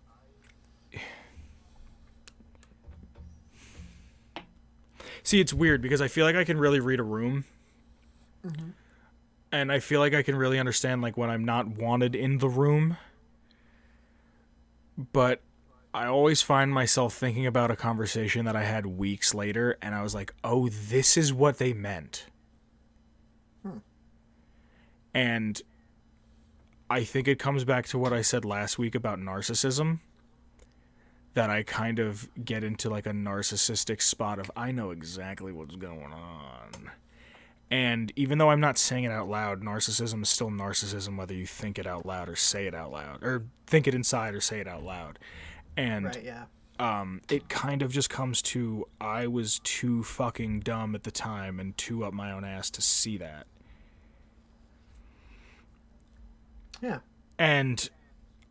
[SPEAKER 1] See, it's weird because I feel like I can really read a room.
[SPEAKER 2] Mm-hmm.
[SPEAKER 1] And I feel like I can really understand like when I'm not wanted in the room. But I always find myself thinking about a conversation that I had weeks later and I was like, "Oh, this is what they meant." And I think it comes back to what I said last week about narcissism. That I kind of get into like a narcissistic spot of I know exactly what's going on. And even though I'm not saying it out loud, narcissism is still narcissism whether you think it out loud or say it out loud. Or think it inside or say it out loud. And
[SPEAKER 2] Right, yeah.
[SPEAKER 1] it kind of just comes to I was too fucking dumb at the time and too up my own ass to see that.
[SPEAKER 2] Yeah.
[SPEAKER 1] And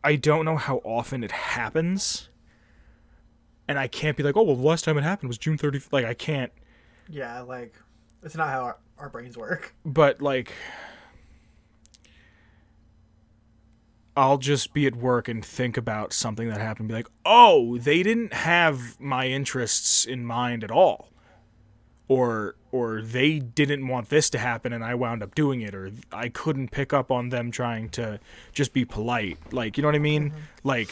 [SPEAKER 1] I don't know how often it happens. And I can't be like, oh, well, the last time it happened was June 30th. Like, I can't.
[SPEAKER 2] Yeah, like it's not how our brains work.
[SPEAKER 1] But, like, I'll just be at work and think about something that happened and be like, oh, they didn't have my interests in mind at all. Or they didn't want this to happen and I wound up doing it. Or I couldn't pick up on them trying to just be polite. Like, you know what I mean?
[SPEAKER 2] Mm-hmm.
[SPEAKER 1] Like,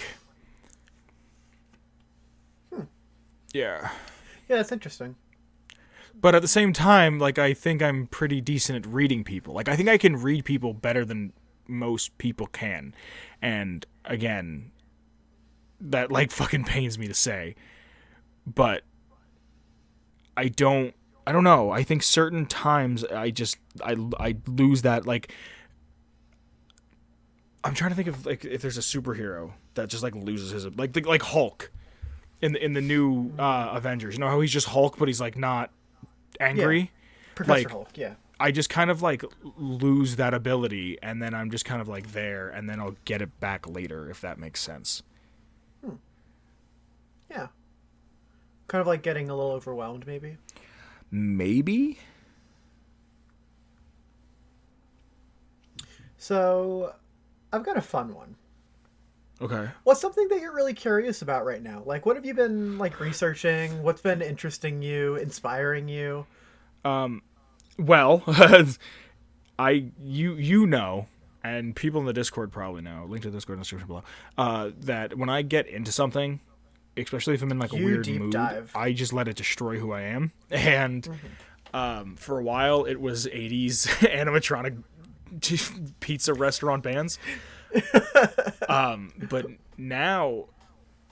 [SPEAKER 1] yeah.
[SPEAKER 2] Yeah, that's interesting.
[SPEAKER 1] But at the same time, like, I think I'm pretty decent at reading people. Like, I think I can read people better than most people can. And, again, that, like, fucking pains me to say. But I don't know. I think certain times I lose that, like, I'm trying to think of, like, if there's a superhero that just, like, loses his, like Hulk in the new Avengers. You know how he's just Hulk, but he's, like, not angry?
[SPEAKER 2] Professor
[SPEAKER 1] Like,
[SPEAKER 2] Hulk, yeah.
[SPEAKER 1] I just kind of like lose that ability and then I'm just kind of like there and then I'll get it back later if that makes sense.
[SPEAKER 2] Yeah. Kind of like getting a little overwhelmed maybe.
[SPEAKER 1] Maybe?
[SPEAKER 2] So, I've got a fun one.
[SPEAKER 1] Okay.
[SPEAKER 2] What's something that you're really curious about right now? Like, what have you been, like, researching? What's been interesting you, inspiring you?
[SPEAKER 1] Well, you know, and people in the Discord probably know, link to the Discord in the description below, that when I get into something, especially if I'm in like a weird
[SPEAKER 2] deep
[SPEAKER 1] mood,
[SPEAKER 2] dive.
[SPEAKER 1] I just let it destroy who I am. And for a while, it was 80s animatronic pizza restaurant bands. But now,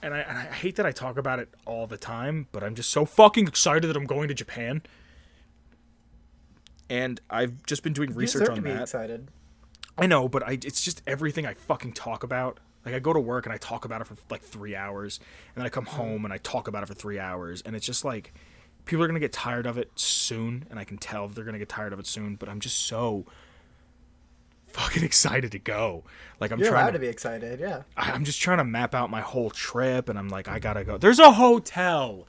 [SPEAKER 1] and I hate that I talk about it all the time, but I'm just so fucking excited that I'm going to Japan. And I've just been doing research on
[SPEAKER 2] be
[SPEAKER 1] that.
[SPEAKER 2] Excited.
[SPEAKER 1] I know, but it's just everything I fucking talk about. Like, I go to work and I talk about it for like 3 hours, and then I come home and I talk about it for 3 hours, and it's just like, people are gonna get tired of it soon, and I can tell they're gonna get tired of it soon. But I'm just so fucking excited to go. Like,
[SPEAKER 2] You're allowed to be excited, yeah.
[SPEAKER 1] I'm just trying to map out my whole trip, and I'm like, I gotta go. There's a hotel.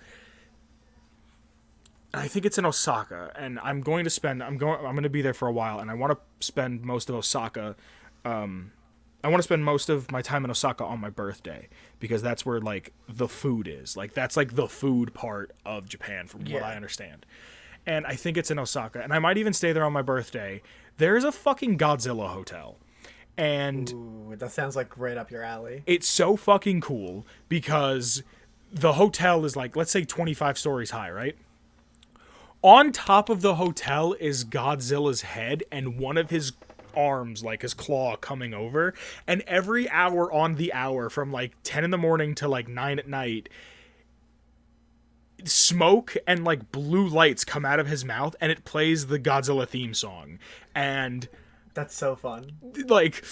[SPEAKER 1] I think it's in Osaka, and I'm going to be there for a while, and I want to spend most of Osaka. I want to spend most of my time in Osaka on my birthday, because that's where like the food is. Like, that's like the food part of Japan, from what I understand. And I think it's in Osaka, and I might even stay there on my birthday. There's a fucking Godzilla hotel, and
[SPEAKER 2] Ooh, that sounds like right up your alley.
[SPEAKER 1] it's so fucking cool because the hotel is like, let's say 25 stories high, right? On top of the hotel is Godzilla's head and one of his arms, like his claw, coming over. And every hour on the hour, from like 10 in the morning to like 9 at night, smoke and like blue lights come out of his mouth, and it plays the Godzilla theme song. And
[SPEAKER 2] That's so fun.
[SPEAKER 1] like,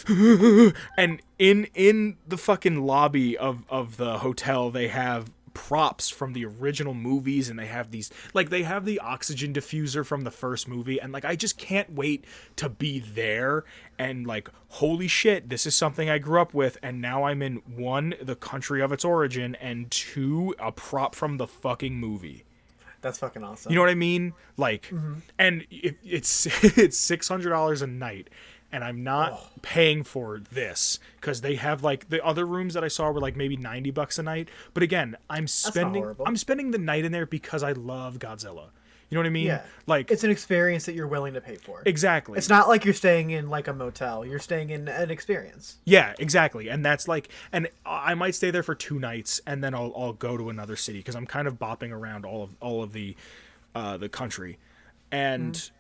[SPEAKER 1] and in the fucking lobby of the hotel, they have props from the original movies, and they have these, like, they have the oxygen diffuser from the first movie, and like, I just can't wait to be there. And like, holy shit, this is something I grew up with, and now I'm in, one, the country of its origin, and two, a prop from the fucking movie.
[SPEAKER 2] That's fucking awesome.
[SPEAKER 1] You know what I mean? Like, and it's it's $600 a night, and I'm not paying for this, because they have like, the other rooms that I saw were like maybe $90 a night. But again, I'm spending the night in there because I love Godzilla. You know what I mean?
[SPEAKER 2] Yeah.
[SPEAKER 1] Like,
[SPEAKER 2] It's an experience that you're willing to pay for.
[SPEAKER 1] exactly.
[SPEAKER 2] It's not like you're staying in like a motel. You're staying in an experience.
[SPEAKER 1] Yeah, exactly. And that's like, and I might stay there for 2 nights, and then I'll go to another city, because I'm kind of bopping around all of the country. And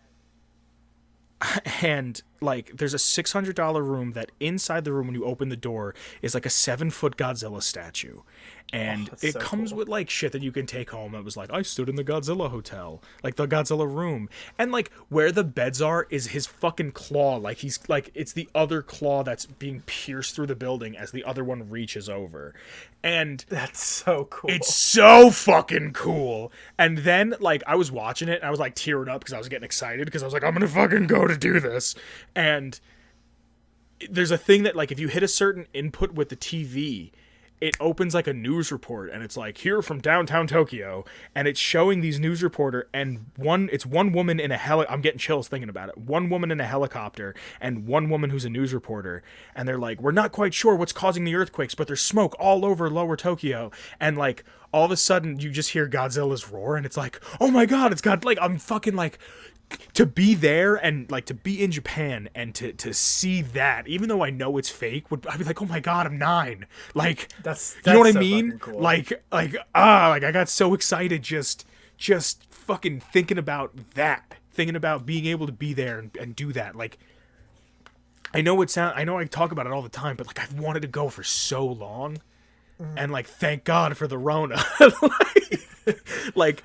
[SPEAKER 1] and like, there's a $600 room that inside the room, when you open the door, is like a 7-foot Godzilla statue. And
[SPEAKER 2] that's
[SPEAKER 1] it
[SPEAKER 2] so
[SPEAKER 1] comes
[SPEAKER 2] cool.
[SPEAKER 1] with like shit that you can take home. It was like, I stood in the Godzilla hotel, like the Godzilla room, and like, where the beds are is his fucking claw. Like, he's like, it's the other claw that's being pierced through the building as the other one reaches over. And
[SPEAKER 2] That's so cool.
[SPEAKER 1] it's so fucking cool. And then, like, I was watching it, and I was like tearing up because I was getting excited, because I was like, I'm gonna fucking go to do this. And there's a thing that, like, if you hit a certain input with the TV, it opens like a news report, and it's like, here from downtown Tokyo, and it's showing these news reporter, and it's one woman in a I'm getting chills thinking about it. One woman in a helicopter, and one woman who's a news reporter, and they're like, we're not quite sure what's causing the earthquakes, but there's smoke all over lower Tokyo. And like, all of a sudden you just hear Godzilla's roar, and it's like, oh my god, it's got, like, I'm fucking like, to be there, and like, to be in Japan, and to see that, even though I know it's fake, I'd be like, oh my god, I'm 9. Like,
[SPEAKER 2] That's
[SPEAKER 1] you know what I
[SPEAKER 2] so
[SPEAKER 1] mean?
[SPEAKER 2] fucking cool.
[SPEAKER 1] Like I got so excited just fucking thinking about being able to be there and do that. Like, I know I talk about it all the time, but like, I've wanted to go for so long, and like, thank God for the Rona. like,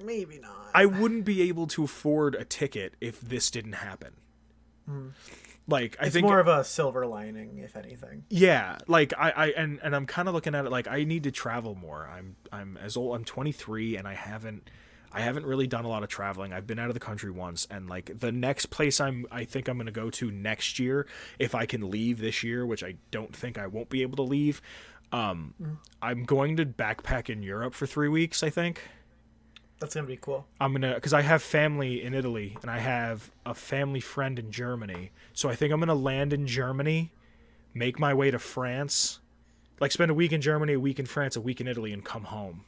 [SPEAKER 2] Maybe not.
[SPEAKER 1] I wouldn't be able to afford a ticket if this didn't happen. Like, I
[SPEAKER 2] It's
[SPEAKER 1] think
[SPEAKER 2] more of a silver lining, if anything.
[SPEAKER 1] yeah, like, and I'm kind of looking at it like, I need to travel more. I'm as old. I'm 23, and I haven't really done a lot of traveling. I've been out of the country once, and like, the next place I think I'm going to go to next year, if I can leave this year, which I don't think I won't be able to leave. I'm going to backpack in Europe for 3 weeks, I think.
[SPEAKER 2] That's gonna be cool.
[SPEAKER 1] Because I have family in Italy, and I have a family friend in Germany. So I think I'm gonna land in Germany, make my way to France, like, spend a week in Germany, a week in France, a week in Italy, and come home.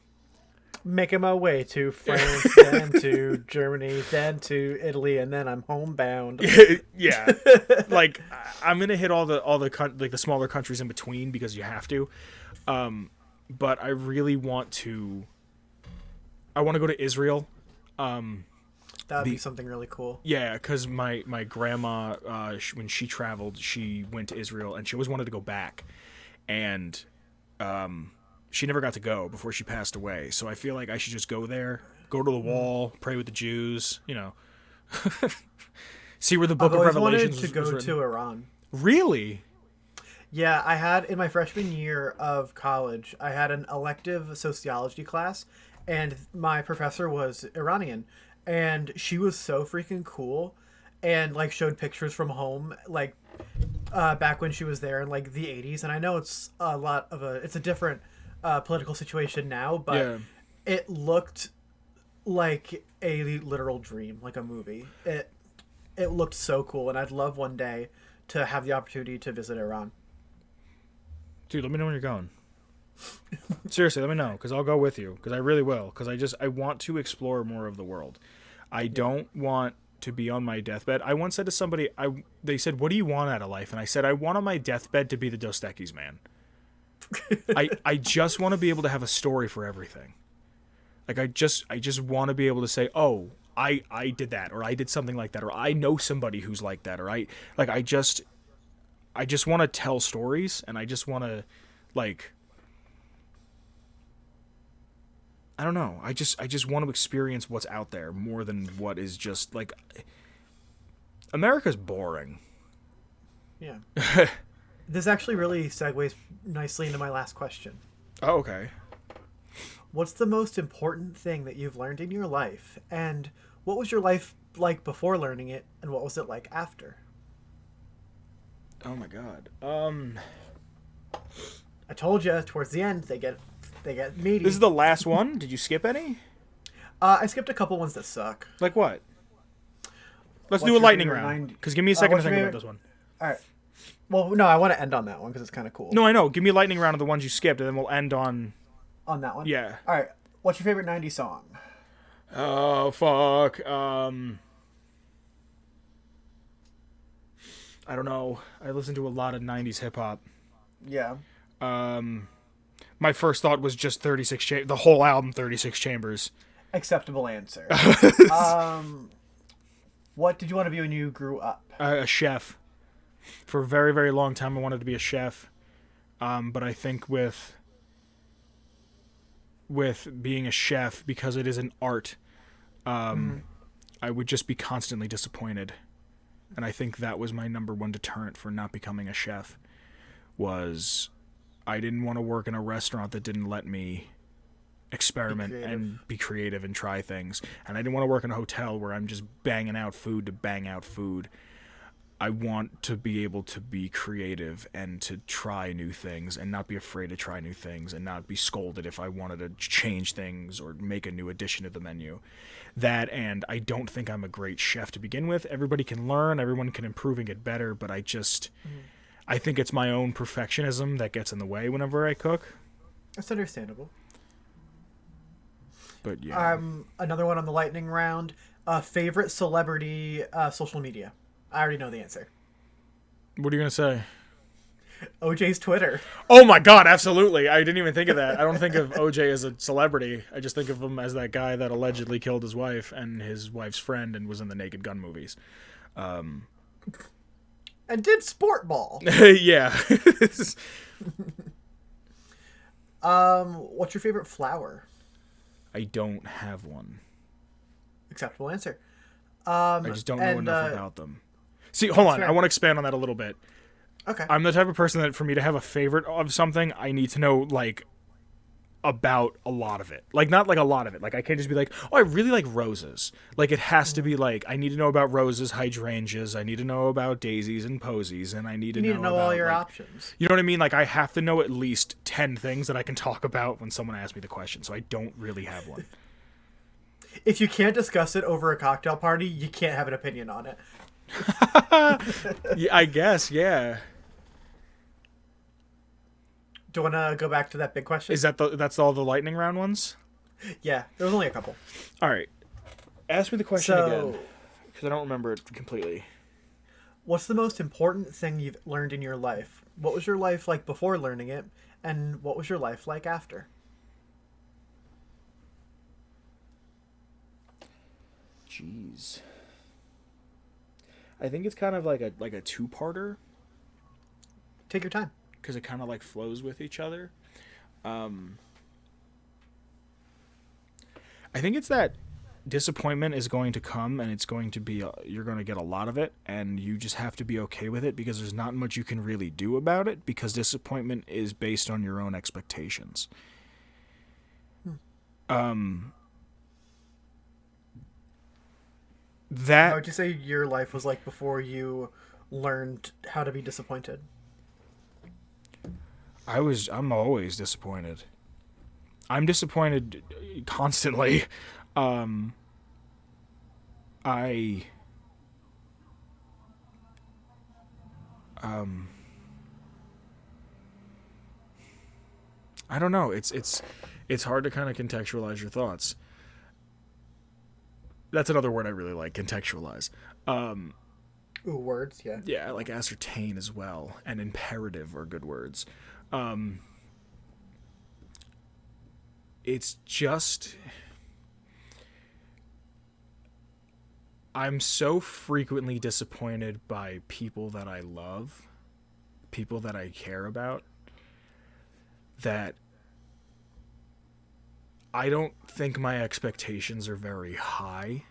[SPEAKER 2] Making my way to France, then to Germany, then to Italy, and then I'm homebound.
[SPEAKER 1] Yeah, like I'm gonna hit all the like the smaller countries in between because you have to. But I really want to. I want to go to Israel.
[SPEAKER 2] That would be something really cool.
[SPEAKER 1] Yeah, because my grandma, when she traveled, she went to Israel and she always wanted to go back, and she never got to go before she passed away. So I feel like I should just go there, go to the wall, pray with the Jews, see where the Book of Revelations
[SPEAKER 2] wanted to go to Iran.
[SPEAKER 1] Really?
[SPEAKER 2] Yeah, I had in my freshman year of college, I had an elective sociology class, and my professor was Iranian, and she was so freaking cool, and like showed pictures from home, like back when she was there in like the 80s. And I know it's a different political situation now, but
[SPEAKER 1] Yeah.
[SPEAKER 2] it looked like a literal dream, like a movie. It looked so cool, and I'd love one day to have the opportunity to visit Iran.
[SPEAKER 1] Dude, let me know when you're going. Seriously, let me know, because I'll go with you, because I really will, because I want to explore more of the world. I don't want to be on my deathbed. I once said to somebody, they said, what do you want out of life? And I said, I want on my deathbed to be the Dos Equis man. I just want to be able to have a story for everything. Like, I just want to be able to say, oh, I did that, or I did something like that, or I know somebody who's like that, or I just want to tell stories, and I just want to, like, I don't know. I just want to experience what's out there more than what is just, like, America's boring.
[SPEAKER 2] Yeah. This actually really segues nicely into my last question.
[SPEAKER 1] Oh, okay.
[SPEAKER 2] What's the most important thing that you've learned in your life, and what was your life like before learning it, and what was it like after?
[SPEAKER 1] Oh my god.
[SPEAKER 2] I told you towards the end they get meaty.
[SPEAKER 1] This is the last one. Did you skip any?
[SPEAKER 2] I skipped a couple ones that suck.
[SPEAKER 1] Like what? Let's
[SPEAKER 2] What's
[SPEAKER 1] do a
[SPEAKER 2] your
[SPEAKER 1] lightning
[SPEAKER 2] favorite
[SPEAKER 1] round.
[SPEAKER 2] 90
[SPEAKER 1] Because give me a second to
[SPEAKER 2] what's your
[SPEAKER 1] think about
[SPEAKER 2] favorite-
[SPEAKER 1] this one.
[SPEAKER 2] All right. Well, no, I want to end on that one because it's kind of cool.
[SPEAKER 1] No, I know. Give me a lightning round of the ones you skipped, and then we'll end on.
[SPEAKER 2] On that one.
[SPEAKER 1] Yeah.
[SPEAKER 2] All right. What's your favorite '90s song?
[SPEAKER 1] Oh fuck. I don't know. I listen to a lot of '90s hip hop.
[SPEAKER 2] Yeah.
[SPEAKER 1] My first thought was just 36 the whole album 36 Chambers.
[SPEAKER 2] Acceptable answer. What did you want to be when you grew up?
[SPEAKER 1] A chef. For a very, very long time I wanted to be a chef. But I think with being a chef, because it is an art, I would just be constantly disappointed. And I think that was my number one deterrent for not becoming a chef, was I didn't want to work in a restaurant that didn't let me experiment and be creative and try things. And I didn't want to work in a hotel where I'm just banging out food to bang out food. I want to be able to be creative and to try new things and not be afraid to try new things and not be scolded if I wanted to change things or make a new addition to the menu. That, and I don't think I'm a great chef to begin with. Everybody can learn, everyone can improve and get better, but I think it's my own perfectionism that gets in the way whenever I cook.
[SPEAKER 2] That's understandable.
[SPEAKER 1] But yeah.
[SPEAKER 2] Another one on the lightning round. Favorite celebrity social media. I already know the answer.
[SPEAKER 1] What are you going to say?
[SPEAKER 2] OJ's Twitter.
[SPEAKER 1] Oh my god, absolutely. I didn't even think of that. I don't think of OJ as a celebrity. I just think of him as that guy that allegedly killed his wife and his wife's friend and was in the Naked Gun movies.
[SPEAKER 2] And did sport ball.
[SPEAKER 1] Yeah.
[SPEAKER 2] What's your favorite flower?
[SPEAKER 1] I don't have one.
[SPEAKER 2] Acceptable answer.
[SPEAKER 1] I just don't know enough about them. See, hold on.
[SPEAKER 2] fair.
[SPEAKER 1] I want to expand on that a little bit.
[SPEAKER 2] Okay.
[SPEAKER 1] I'm the type of person that for me to have a favorite of something, I need to know, like, about a lot of it. Like, not like a lot of it. Like, I can't just be like, oh, I really like roses. Like, it has to be like, I need to know about roses, hydrangeas. I need to know about daisies and posies. And I need to
[SPEAKER 2] you need to know
[SPEAKER 1] about,
[SPEAKER 2] all your
[SPEAKER 1] like,
[SPEAKER 2] options.
[SPEAKER 1] you know what I mean? Like, I have to know at least 10 things that I can talk about when someone asks me the question. So I don't really have one.
[SPEAKER 2] If you can't discuss it over a cocktail party, you can't have an opinion on it.
[SPEAKER 1] Yeah, I guess, yeah.
[SPEAKER 2] Do you want to go back to that big question?
[SPEAKER 1] Is that that's all the lightning round ones?
[SPEAKER 2] Yeah, there was only a couple.
[SPEAKER 1] All right. Ask me the question
[SPEAKER 2] So,
[SPEAKER 1] again, because I don't remember it completely.
[SPEAKER 2] what's the most important thing you've learned in your life? What was your life like before learning it, and what was your life like after?
[SPEAKER 1] Jeez. I think it's kind of like a two-parter
[SPEAKER 2] Take your time.
[SPEAKER 1] because it kind of like flows with each other. Um, I think it's that disappointment is going to come and it's going to be you're going to get a lot of it and you just have to be okay with it because there's not much you can really do about it because disappointment is based on your own expectations.
[SPEAKER 2] How
[SPEAKER 1] That
[SPEAKER 2] would you say your life was like before you learned how to be disappointed?
[SPEAKER 1] I'm always disappointed. I'm disappointed constantly. Um, I I don't know. It's hard to kind of contextualize your thoughts. That's another word I really like, contextualize.
[SPEAKER 2] Ooh, words, yeah.
[SPEAKER 1] Yeah, I like ascertain as well, and imperative are good words. It's just I'm so frequently disappointed by people that I love, people that I care about, that I don't think my expectations are very high,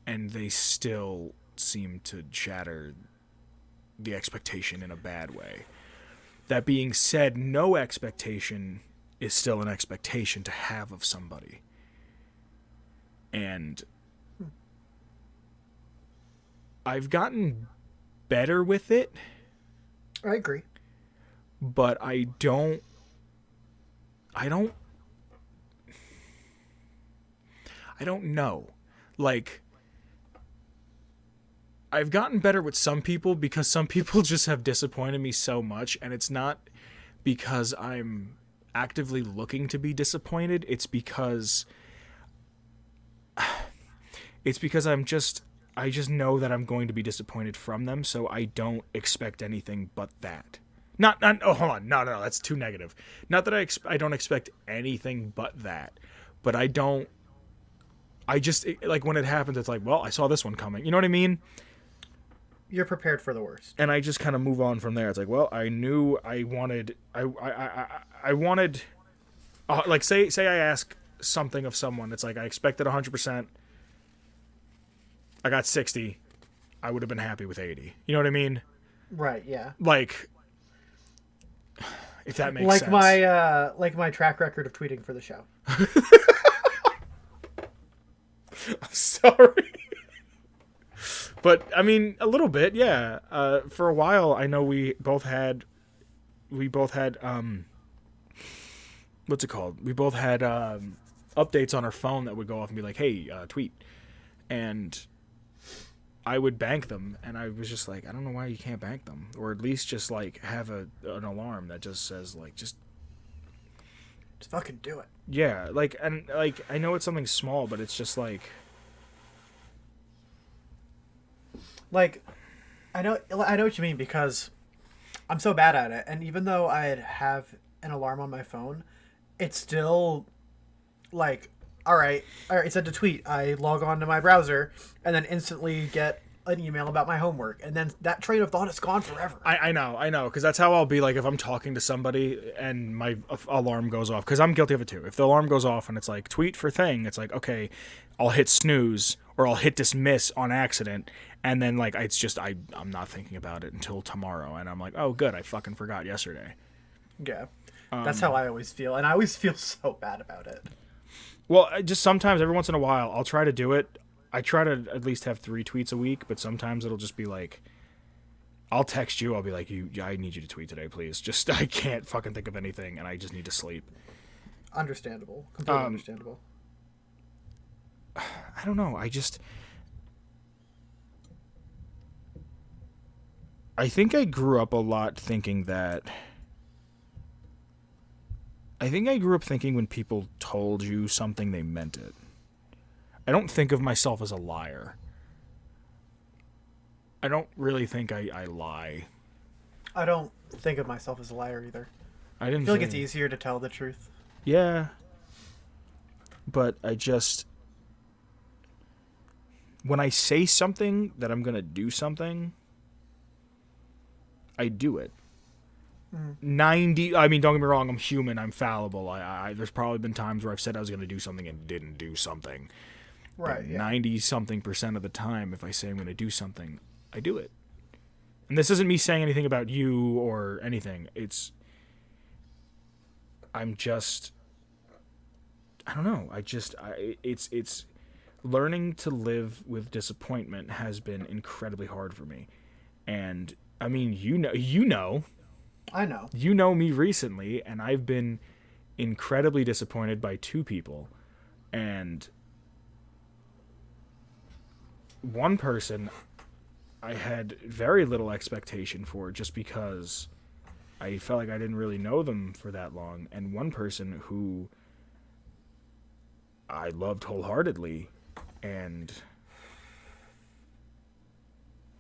[SPEAKER 1] and they still seem to shatter the expectation in a bad way. That being said, no expectation is still an expectation to have of somebody. And I've gotten better with it,
[SPEAKER 2] I agree.
[SPEAKER 1] but I don't know. Like, I've gotten better with some people because some people just have disappointed me so much, and it's not because I'm actively looking to be disappointed. It's because I just know that I'm going to be disappointed from them, so I don't expect anything but that. Not oh, hold on. No, that's too negative. Not that I don't expect anything but that, but I just like when it happens it's like, well, I saw this one coming. You know what I mean?
[SPEAKER 2] You're prepared for the worst.
[SPEAKER 1] And I just kind of move on from there. It's like, well, I knew I wanted I wanted like say I ask something of someone. It's like I expected 100%. I got 60. I would have been happy with 80. You know what I mean?
[SPEAKER 2] Right, yeah.
[SPEAKER 1] Like, if that makes sense.
[SPEAKER 2] Like my track record of tweeting for the show.
[SPEAKER 1] I'm sorry. But I mean, a little bit, yeah. For a while, I know we both had what's it called? We both had updates on our phone that would go off and be like, "Hey, tweet," and I would bank them, and I was just like, I don't know why you can't bank them, or at least just like have an alarm that just says like just
[SPEAKER 2] fucking do it.
[SPEAKER 1] yeah, like and like I know it's something small, but it's just like
[SPEAKER 2] I know what you mean because I'm so bad at it, and even though I have an alarm on my phone, it's still like, all right, it said to tweet. I log on to my browser and then instantly get an email about my homework, and then that train of thought is gone forever.
[SPEAKER 1] I know, because that's how I'll be like if I'm talking to somebody and my alarm goes off, because I'm guilty of it too. If the alarm goes off and it's like tweet for thing, it's like, okay, I'll hit snooze or I'll hit dismiss on accident, and then like it's just I'm not thinking about it until tomorrow, and I'm like, oh good, I fucking forgot yesterday.
[SPEAKER 2] Yeah, that's how I always feel, and I always feel so bad about it.
[SPEAKER 1] Well, just sometimes, every once in a while, I'll try to do it. I try to at least have 3 tweets a week, but sometimes it'll just be like, I'll text you. I'll be like, I need you to tweet today, please. Just I can't fucking think of anything, and I just need to sleep.
[SPEAKER 2] Understandable, completely understandable.
[SPEAKER 1] I don't know. I think I grew up a lot thinking that. I think I grew up thinking when people told you something, they meant it. I don't think of myself as a liar. I don't really think I lie.
[SPEAKER 2] I don't think of myself as a liar either.
[SPEAKER 1] I didn't
[SPEAKER 2] I feel like
[SPEAKER 1] think-
[SPEAKER 2] it's easier to tell the truth.
[SPEAKER 1] Yeah. But I just... When I say something that I'm going to do something, I do it. 90... I mean, don't get me wrong, I'm human, I'm fallible. There's probably been times where I've said I was going to do something and didn't do something.
[SPEAKER 2] Right, yeah.
[SPEAKER 1] 90-something% of the time, if I say I'm going to do something, I do it. And this isn't me saying anything about you or anything. I'm just... I don't know. It's learning to live with disappointment has been incredibly hard for me. And I mean, you know
[SPEAKER 2] I know.
[SPEAKER 1] you know me recently, and I've been incredibly disappointed by two people. And one person I had very little expectation for, just because I felt like I didn't really know them for that long, and one person who I loved wholeheartedly, and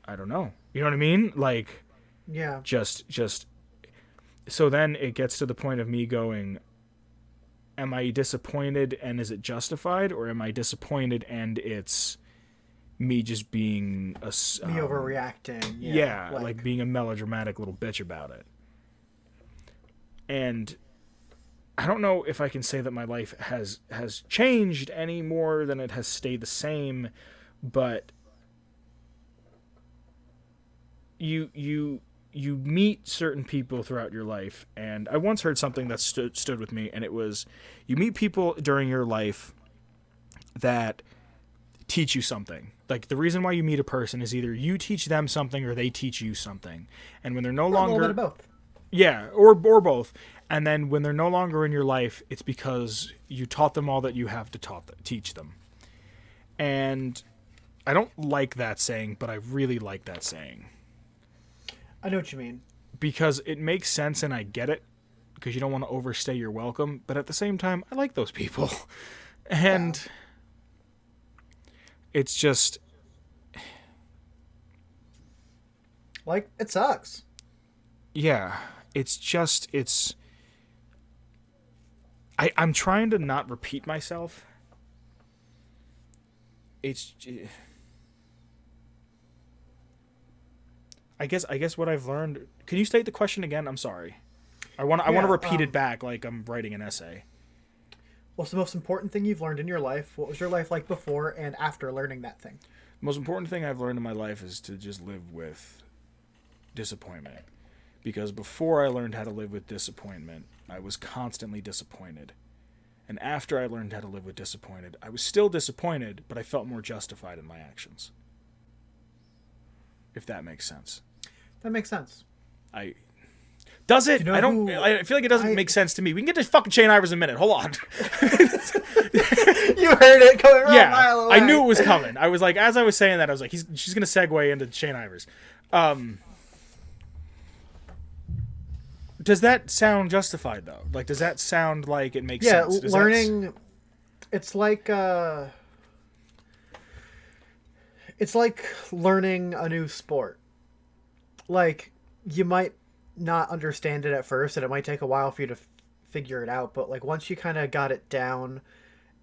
[SPEAKER 1] I don't know. You know what I mean? Like,
[SPEAKER 2] Yeah.
[SPEAKER 1] just so then it gets to the point of me going, am I disappointed and is it justified, or am I disappointed and it's me just being a
[SPEAKER 2] Me overreacting.
[SPEAKER 1] yeah, like being a melodramatic little bitch about it. And I don't know if I can say that my life has changed any more than it has stayed the same, but you meet certain people throughout your life, and I once heard something that stood with me, and it was, you meet people during your life that teach you something. Like, the reason why you meet a person is either you teach them something or they teach you something. And when they're no
[SPEAKER 2] A
[SPEAKER 1] longer...
[SPEAKER 2] little bit of both.
[SPEAKER 1] Yeah, or both. And then when they're no longer in your life, it's because you taught them all that you have to teach them. And I don't like that saying, but I really like that saying.
[SPEAKER 2] I know what you mean.
[SPEAKER 1] Because it makes sense and I get it, because you don't want to overstay your welcome, but at the same time, I like those people. And it's just...
[SPEAKER 2] Like, it sucks.
[SPEAKER 1] Yeah, I'm trying to not repeat myself. I guess what I've learned. Can you state the question again? I'm sorry. I want to repeat it back like I'm writing an essay.
[SPEAKER 2] What's the most important thing you've learned in your life? What was your life like before and after learning that thing?
[SPEAKER 1] The most important thing I've learned in my life is to just live with disappointment. Because before I learned how to live with disappointment, I was constantly disappointed. And after I learned how to live with disappointed, I was still disappointed, but I felt more justified in my actions. If that makes sense.
[SPEAKER 2] That makes sense.
[SPEAKER 1] Does it?
[SPEAKER 2] You know
[SPEAKER 1] I don't. I feel like it doesn't make sense to me. We can get to fucking Shane Ivers in a minute. Hold on.
[SPEAKER 2] You heard it coming from a mile away.
[SPEAKER 1] I knew it was coming. I was like, as I was saying that, I was like, she's gonna segue into Shane Ivers. Does that sound justified though? Like, does that sound like it makes sense?
[SPEAKER 2] Yeah, learning. It's like learning a new sport. Like, you might not understand it at first, and it might take a while for you to figure it out. But like, once you kind of got it down,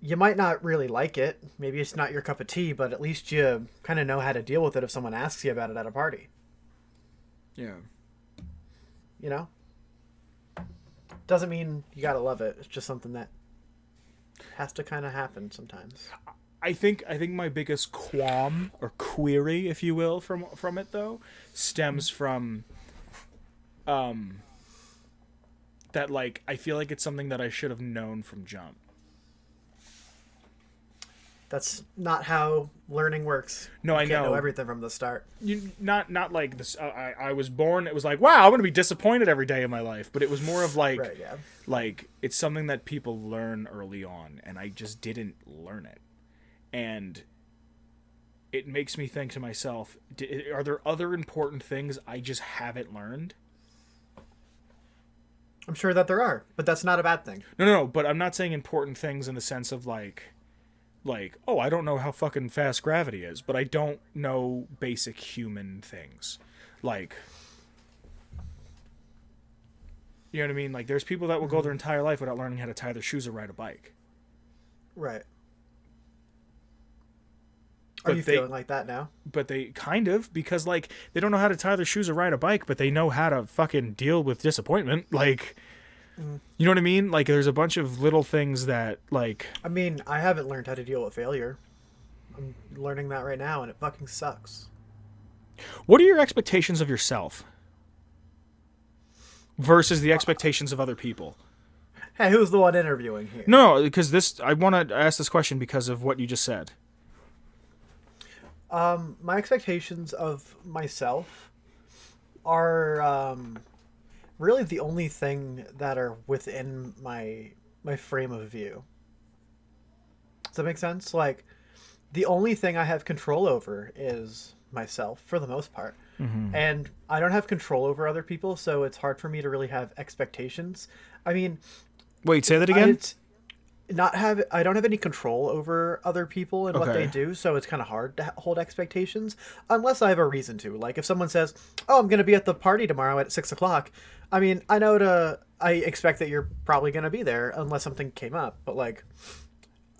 [SPEAKER 2] you might not really like it. Maybe it's not your cup of tea, but at least you kind of know how to deal with it if someone asks you about it at a party.
[SPEAKER 1] Yeah.
[SPEAKER 2] You know? Doesn't mean you gotta love it. It's just something that has to kind of happen sometimes.
[SPEAKER 1] I think my biggest qualm or query, if you will, from it though, stems from that, like, I feel like it's something that I should have known from jump.
[SPEAKER 2] That's not how learning works.
[SPEAKER 1] No, I
[SPEAKER 2] You can't
[SPEAKER 1] know.
[SPEAKER 2] know everything from the start.
[SPEAKER 1] Not like this. I was born. It was like, wow, I'm gonna be disappointed every day of my life. But it was more of like,
[SPEAKER 2] Right, yeah.
[SPEAKER 1] like it's something that people learn early on, and I just didn't learn it, and it makes me think to myself, are there other important things I just haven't learned?
[SPEAKER 2] I'm sure that there are, but that's not a bad thing.
[SPEAKER 1] No, but I'm not saying important things in the sense of oh, I don't know how fucking fast gravity is, but I don't know basic human things. Like, you know what I mean? Like, there's people that will go their entire life without learning how to tie their shoes or ride a bike.
[SPEAKER 2] Right.
[SPEAKER 1] But
[SPEAKER 2] are you feeling like that now?
[SPEAKER 1] But they kind of, because, like, they don't know how to tie their shoes or ride a bike, but they know how to fucking deal with disappointment. Like, you know what I mean? Like, there's a bunch of little things that, like...
[SPEAKER 2] I mean, I haven't learned how to deal with failure. I'm learning that right now, and it fucking sucks.
[SPEAKER 1] What are your expectations of yourself versus the expectations of other people?
[SPEAKER 2] Hey, who's the one interviewing here?
[SPEAKER 1] No, because I want to ask this question because of what you just said.
[SPEAKER 2] My expectations of myself are really the only thing that are within my frame of view. Does that make sense? Like, the only thing I have control over is myself, for the most part.
[SPEAKER 1] Mm-hmm.
[SPEAKER 2] And I don't have control over other people, so it's hard for me to really have expectations. I mean...
[SPEAKER 1] Wait, say that again?
[SPEAKER 2] I don't have any control over other people and what they
[SPEAKER 1] Okay.
[SPEAKER 2] do, so it's kind of hard to hold expectations unless I have a reason to. Like if someone says, "Oh, I'm going to be at the party tomorrow at 6:00," I mean, I expect that you're probably going to be there unless something came up. But like,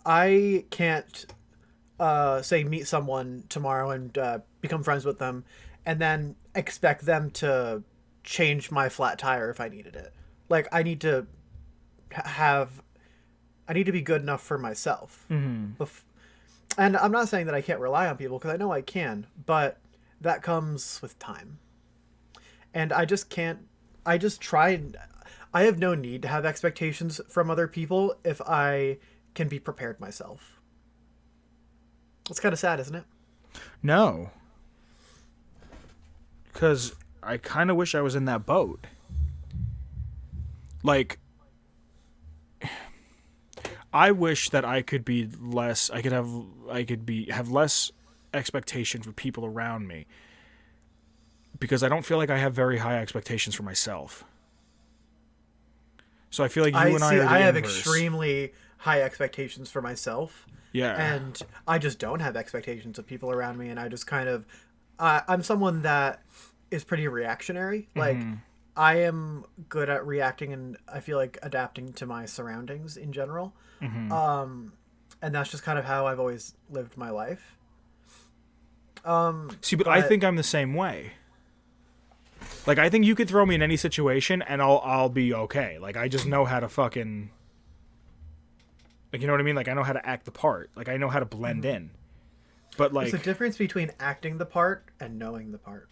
[SPEAKER 2] I can't say meet someone tomorrow and become friends with them, and then expect them to change my flat tire if I needed it. Like I need to I need to be good enough for myself.
[SPEAKER 1] Mm-hmm.
[SPEAKER 2] And I'm not saying that I can't rely on people, because I know I can, but that comes with time. And I just can't, I just try and, I have no need to have expectations from other people if I can be prepared myself. It's kind of sad, isn't it?
[SPEAKER 1] No. Because I kind of wish I was in that boat. Like, I wish that I could be less. Have less expectations for people around me, because I don't feel like I have very high expectations for myself. So I feel like you and I are the
[SPEAKER 2] I have
[SPEAKER 1] inverse.
[SPEAKER 2] extremely high expectations for myself.
[SPEAKER 1] Yeah.
[SPEAKER 2] And I just don't have expectations of people around me, and I just kind of, I'm someone that is pretty reactionary. Like, I am good at reacting, and I feel like adapting to my surroundings in general. And that's just kind of how I've always lived my life.
[SPEAKER 1] See, but I think I'm the same way. Like, I think you could throw me in any situation and I'll be okay. Like, I just know how to fucking, like, you know what I mean? Like, I know how to act the part. Like, I know how to blend in. But like,
[SPEAKER 2] there's a difference between acting the part and knowing the part.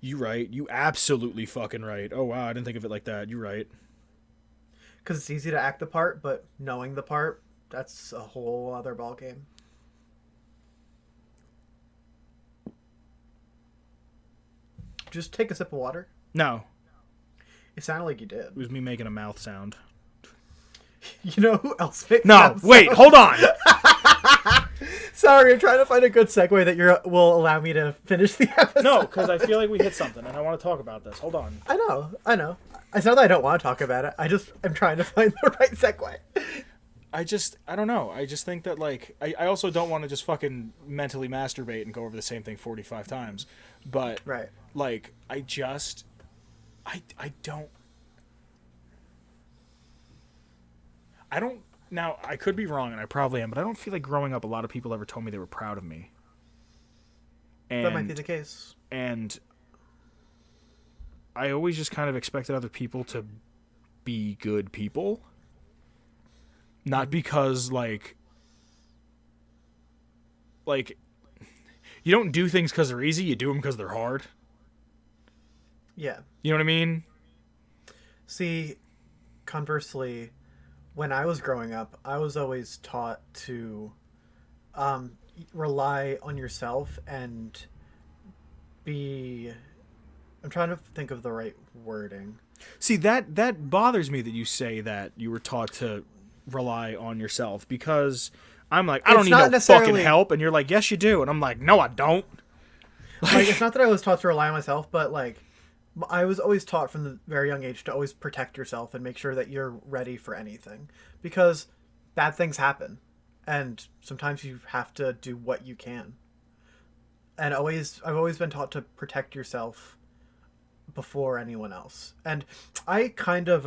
[SPEAKER 1] You right. You absolutely fucking right. Oh wow, I didn't think of it like that. You're right.
[SPEAKER 2] Because it's easy to act the part, but knowing the part, that's a whole other ballgame. Just take a sip of water.
[SPEAKER 1] No,
[SPEAKER 2] It sounded like you did.
[SPEAKER 1] it was me making a mouth sound.
[SPEAKER 2] You know who else makes
[SPEAKER 1] No,
[SPEAKER 2] that
[SPEAKER 1] wait,
[SPEAKER 2] sound?
[SPEAKER 1] hold on.
[SPEAKER 2] Sorry, I'm trying to find a good segue that will allow me to finish the episode.
[SPEAKER 1] No, because I feel like we hit something and I want to talk about this. Hold on.
[SPEAKER 2] I know. It's not that I don't want to talk about it. I'm trying to find the right segue.
[SPEAKER 1] I don't know. I just think that, like, I also don't want to just fucking mentally masturbate and go over the same thing 45 times. But,
[SPEAKER 2] Right.
[SPEAKER 1] like, I don't, now, I could be wrong, and I probably am, but I don't feel like growing up a lot of people ever told me they were proud of me. And,
[SPEAKER 2] That might be the case.
[SPEAKER 1] And I always just kind of expected other people to be good people. Not because, like, you don't do things because they're easy, you do them because they're hard.
[SPEAKER 2] Yeah.
[SPEAKER 1] You know what I mean?
[SPEAKER 2] See, conversely, when I was growing up, I was always taught to rely on yourself and be... I'm trying to think of the right wording.
[SPEAKER 1] See, that bothers me that you say that you were taught to rely on yourself, because I'm like, I don't
[SPEAKER 2] It's
[SPEAKER 1] need
[SPEAKER 2] not
[SPEAKER 1] no fucking
[SPEAKER 2] necessarily-
[SPEAKER 1] help, and you're like, yes, you do. And I'm like, no, I don't.
[SPEAKER 2] Like, it's not that I was taught to rely on myself, but, like, I was always taught from the very young age to always protect yourself and make sure that you're ready for anything, because bad things happen, and sometimes you have to do what you can. And I've always been taught to protect yourself before anyone else. And I kind of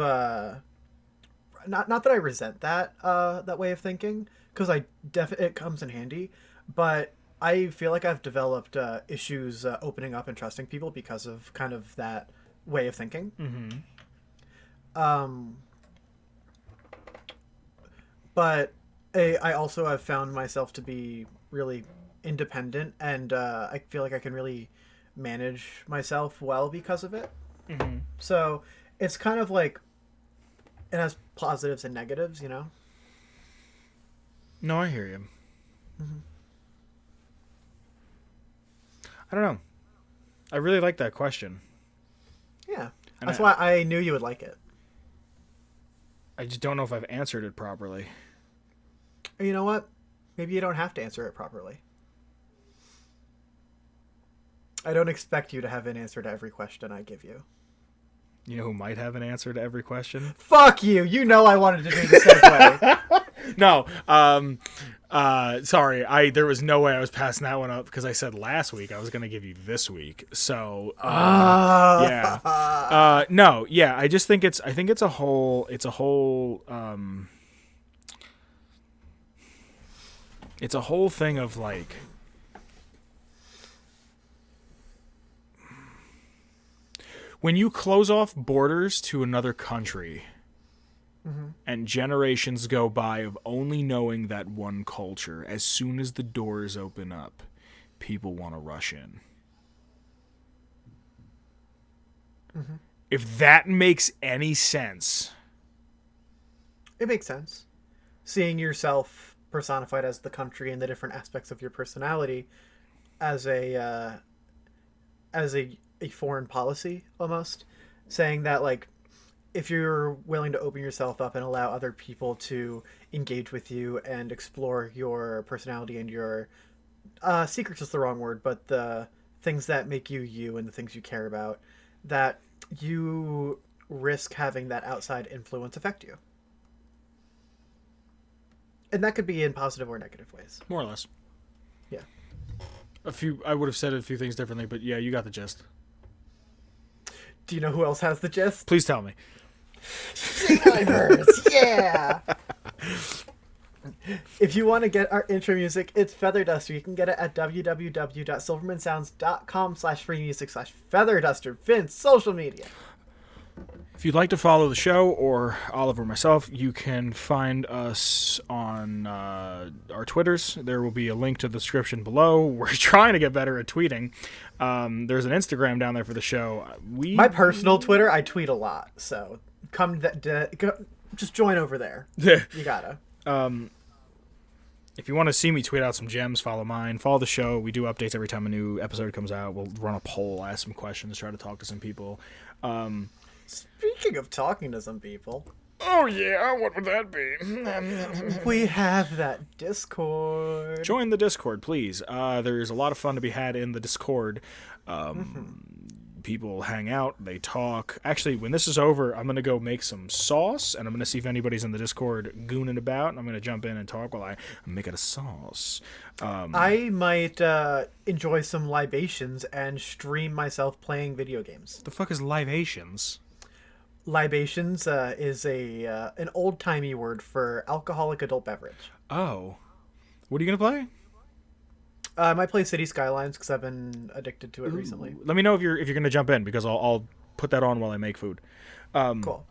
[SPEAKER 2] not that I resent that way of thinking, because it comes in handy, but I feel like I've developed issues opening up and trusting people because of kind of that way of thinking. Um, but I also have found myself to be really independent, and I feel like I can really manage myself well because of it. So it's kind of like it has positives and negatives, you know?
[SPEAKER 1] No, I hear you. I don't know. I really like that question.
[SPEAKER 2] Yeah.
[SPEAKER 1] And
[SPEAKER 2] That's why I knew you would like it.
[SPEAKER 1] I just don't know if I've answered it properly.
[SPEAKER 2] You know what? Maybe you don't have to answer it properly. I don't expect you to have an answer to every question I give you.
[SPEAKER 1] You know who might have an answer to every question?
[SPEAKER 2] Fuck you! You know I wanted to do the segue.
[SPEAKER 1] No. Sorry. There was no way I was passing that one up because I said last week I was going to give you this week. So, yeah. No, yeah. I think it's a whole, it's a whole thing of like, when you close off borders to another country, and generations go by of only knowing that one culture, as soon as the doors open up, people want to rush in. If that makes any sense.
[SPEAKER 2] It makes sense. Seeing yourself personified as the country and the different aspects of your personality as a foreign policy, almost saying that, like, if you're willing to open yourself up and allow other people to engage with you and explore your personality and your secrets is the wrong word, but the things that make you you and the things you care about, that you risk having that outside influence affect you. And that could be in positive or negative ways.
[SPEAKER 1] More or less.
[SPEAKER 2] Yeah.
[SPEAKER 1] I would have said a few things differently, but yeah, you got the gist.
[SPEAKER 2] Do you know who else has the gist?
[SPEAKER 1] Please tell me.
[SPEAKER 2] Divers, yeah. If you want to get our intro music, it's Feather Duster. You can get it at www.silvermansounds.com/free music/Feather Duster. Vince, social media.
[SPEAKER 1] If you'd like to follow the show or Oliver or myself, you can find us on our Twitters. There will be a link to the description below. We're trying to get better at tweeting. There's an Instagram down there for the show.
[SPEAKER 2] My personal Twitter, I tweet a lot, so just join over there. You gotta.
[SPEAKER 1] If you want to see me tweet out some gems, follow mine. Follow the show. We do updates every time a new episode comes out. We'll run a poll, ask some questions, try to talk to some people.
[SPEAKER 2] Speaking of talking to some people.
[SPEAKER 1] Oh, yeah. What would that be?
[SPEAKER 2] We have that Discord.
[SPEAKER 1] Join the Discord, please. There's a lot of fun to be had in the Discord. People hang out. They talk. Actually, when this is over, I'm going to go make some sauce, and I'm going to see if anybody's in the Discord gooning about, and I'm going to jump in and talk while I make it a sauce.
[SPEAKER 2] I might enjoy some libations and stream myself playing video games.
[SPEAKER 1] The fuck is libations?
[SPEAKER 2] Libations is an old-timey word for alcoholic adult beverage.
[SPEAKER 1] Oh. What are you going to play?
[SPEAKER 2] I might play City Skylines because I've been addicted to it recently.
[SPEAKER 1] Let me know if you're going to jump in, because I'll put that on while I make food.
[SPEAKER 2] Cool.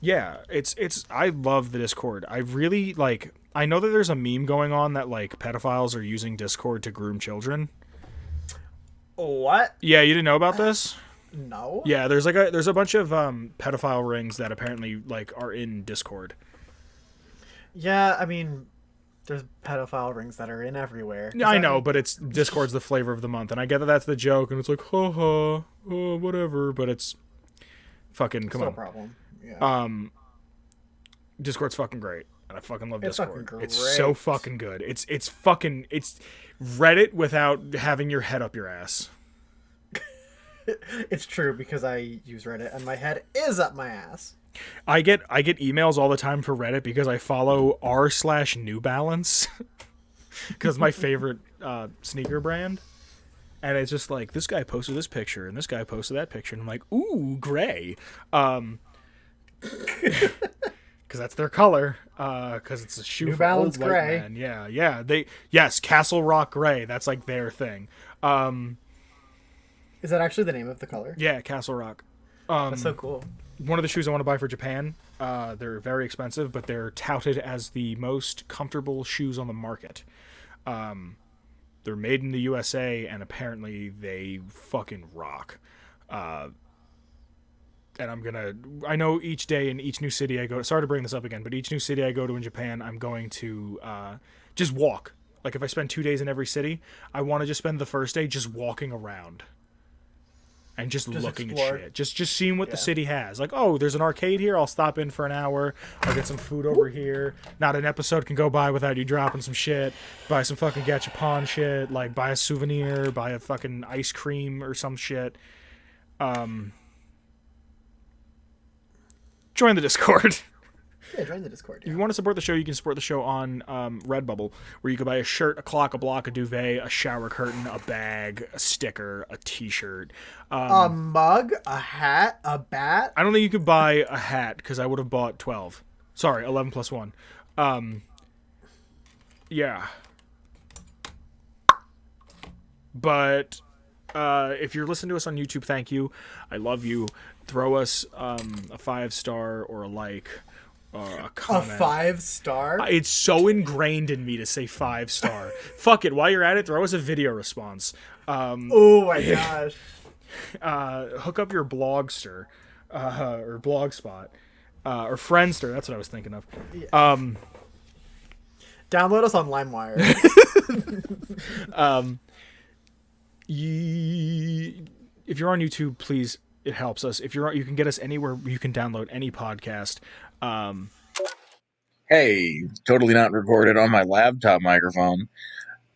[SPEAKER 1] Yeah, it's I love the Discord. I really I know that there's a meme going on that like pedophiles are using Discord to groom children.
[SPEAKER 2] What?
[SPEAKER 1] Yeah, you didn't know about this?
[SPEAKER 2] No.
[SPEAKER 1] Yeah, there's a bunch of pedophile rings that apparently like are in Discord.
[SPEAKER 2] Yeah, I mean, there's pedophile rings that are in everywhere.
[SPEAKER 1] I know, but it's Discord's the flavor of the month, and I get that that's the joke, and it's like, ha ha, oh, whatever, but it's fucking come on.
[SPEAKER 2] No problem. Yeah.
[SPEAKER 1] Discord's fucking great, and I fucking love Discord.
[SPEAKER 2] Fucking
[SPEAKER 1] it's so fucking good. It's Reddit without having your head up your ass.
[SPEAKER 2] It's true because I use Reddit and my head is up my ass.
[SPEAKER 1] I get emails all the time for Reddit because I follow r/New Balance because my favorite sneaker brand, and it's just like this guy posted this picture and this guy posted that picture, and I'm like, ooh, gray, because that's their color, because it's a shoe
[SPEAKER 2] New
[SPEAKER 1] for
[SPEAKER 2] Balance
[SPEAKER 1] old white
[SPEAKER 2] gray.
[SPEAKER 1] men. Yeah. Yes, Castle Rock gray. That's like their thing.
[SPEAKER 2] Is that actually the name of the color?
[SPEAKER 1] Yeah, Castle Rock.
[SPEAKER 2] That's so cool.
[SPEAKER 1] One of the shoes I want to buy for Japan. They're very expensive, but they're touted as the most comfortable shoes on the market. They're made in the USA, and apparently they fucking rock. And I know each day in each new city I go, sorry to bring this up again, but each new city I go to in Japan, I'm going to just walk. Like if I spend 2 days in every city, I want to just spend the first day just walking around. And just looking
[SPEAKER 2] explore.
[SPEAKER 1] at shit. Just seeing what the city has. Like, oh, there's an arcade here. I'll stop in for an hour. I'll get some food over here. Not an episode can go by without you dropping some shit. Buy some fucking gachapon shit. Like, buy a souvenir. Buy a fucking ice cream or some shit. Join the Discord.
[SPEAKER 2] Yeah, join the Discord.
[SPEAKER 1] If you want to support the show, you can support the show on Redbubble, where you can buy a shirt, a clock, a block, a duvet, a shower curtain, a bag, a sticker, a t-shirt.
[SPEAKER 2] A mug, a hat, a bat.
[SPEAKER 1] I don't think you could buy a hat because I would have bought 12. Sorry, 11 plus 1. Yeah. But if you're listening to us on YouTube, thank you. I love you. Throw us a 5-star or a like. A comment.
[SPEAKER 2] A 5-star?
[SPEAKER 1] It's so ingrained in me to say 5-star. Fuck it. While you're at it, throw us a video response.
[SPEAKER 2] Oh my gosh.
[SPEAKER 1] Hook up your Blogster or Blogspot or Friendster. That's what I was thinking of.
[SPEAKER 2] Download us on LimeWire.
[SPEAKER 1] If you're on YouTube, please. It helps us. If you can get us anywhere, you can download any podcast.
[SPEAKER 3] Hey, totally not recorded on my laptop microphone.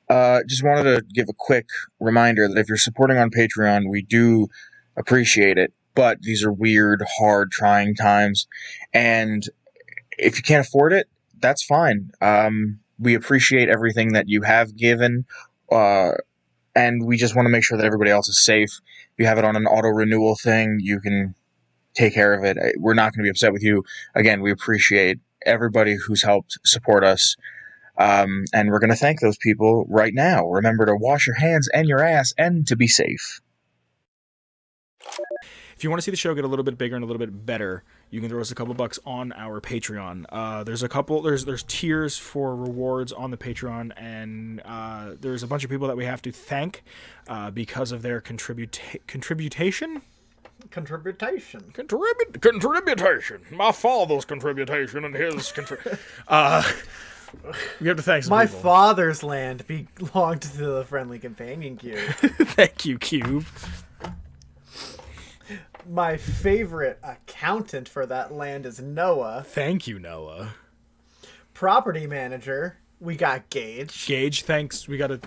[SPEAKER 3] Just wanted to give a quick reminder that if you're supporting on Patreon, we do appreciate it, but these are weird, hard, trying times, and if you can't afford it, that's fine. We appreciate everything that you have given, and we just want to make sure that everybody else is safe. If you have it on an auto-renewal thing, you can take care of it. We're not going to be upset with you. Again, we appreciate everybody who's helped support us, and we're going to thank those people right now. Remember to wash your hands and your ass and to be safe.
[SPEAKER 1] If you want to see the show get a little bit bigger and a little bit better, you can throw us a couple bucks on our Patreon. There's tiers for rewards on the Patreon, and there's a bunch of people that we have to thank because of their contribution. Contribution. My father's contribution and his we have to thank some
[SPEAKER 2] My
[SPEAKER 1] people.
[SPEAKER 2] father's land belonged to the Friendly Companion Cube.
[SPEAKER 1] Thank you, Cube.
[SPEAKER 2] My favorite accountant for that land is Noah.
[SPEAKER 1] Thank you, Noah.
[SPEAKER 2] Property manager, we got Gage.
[SPEAKER 1] Gage, thanks. We got a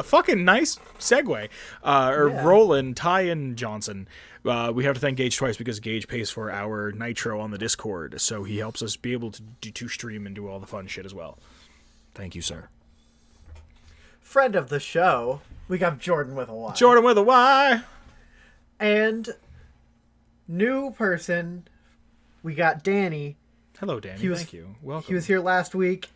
[SPEAKER 1] fucking nice segue. Roland, Ty, and Johnson. We have to thank Gage twice because Gage pays for our Nitro on the Discord, so he helps us be able to stream and do all the fun shit as well. Thank you, sir.
[SPEAKER 2] Friend of the show, we got Jordan with a Y.
[SPEAKER 1] Jordan with a Y.
[SPEAKER 2] And new person, we got Danny.
[SPEAKER 1] Hello, Danny. Thank you. Welcome.
[SPEAKER 2] He was here last week.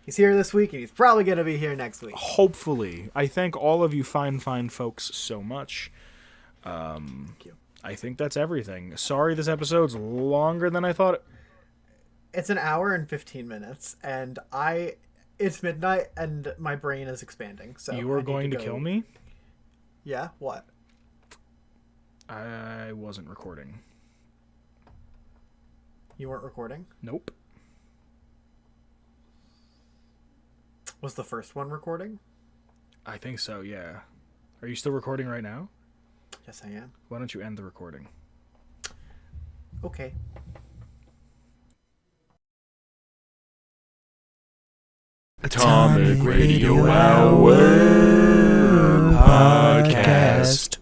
[SPEAKER 2] He's here this week, and he's probably going to be here next week.
[SPEAKER 1] Hopefully. I thank all of you fine folks so much.
[SPEAKER 2] Thank you.
[SPEAKER 1] I think that's everything. Sorry this episode's longer than I thought.
[SPEAKER 2] It's an hour and 15 minutes, and it's midnight, and my brain is expanding. So
[SPEAKER 1] You are going to kill me?
[SPEAKER 2] Yeah? What?
[SPEAKER 1] I wasn't recording.
[SPEAKER 2] You weren't recording?
[SPEAKER 1] Nope.
[SPEAKER 2] Was the first one recording?
[SPEAKER 1] I think so, yeah. Are you still recording right now?
[SPEAKER 2] Yes, I am.
[SPEAKER 1] Why don't you end the recording?
[SPEAKER 2] Okay.
[SPEAKER 1] Atomic Radio Hour Podcast.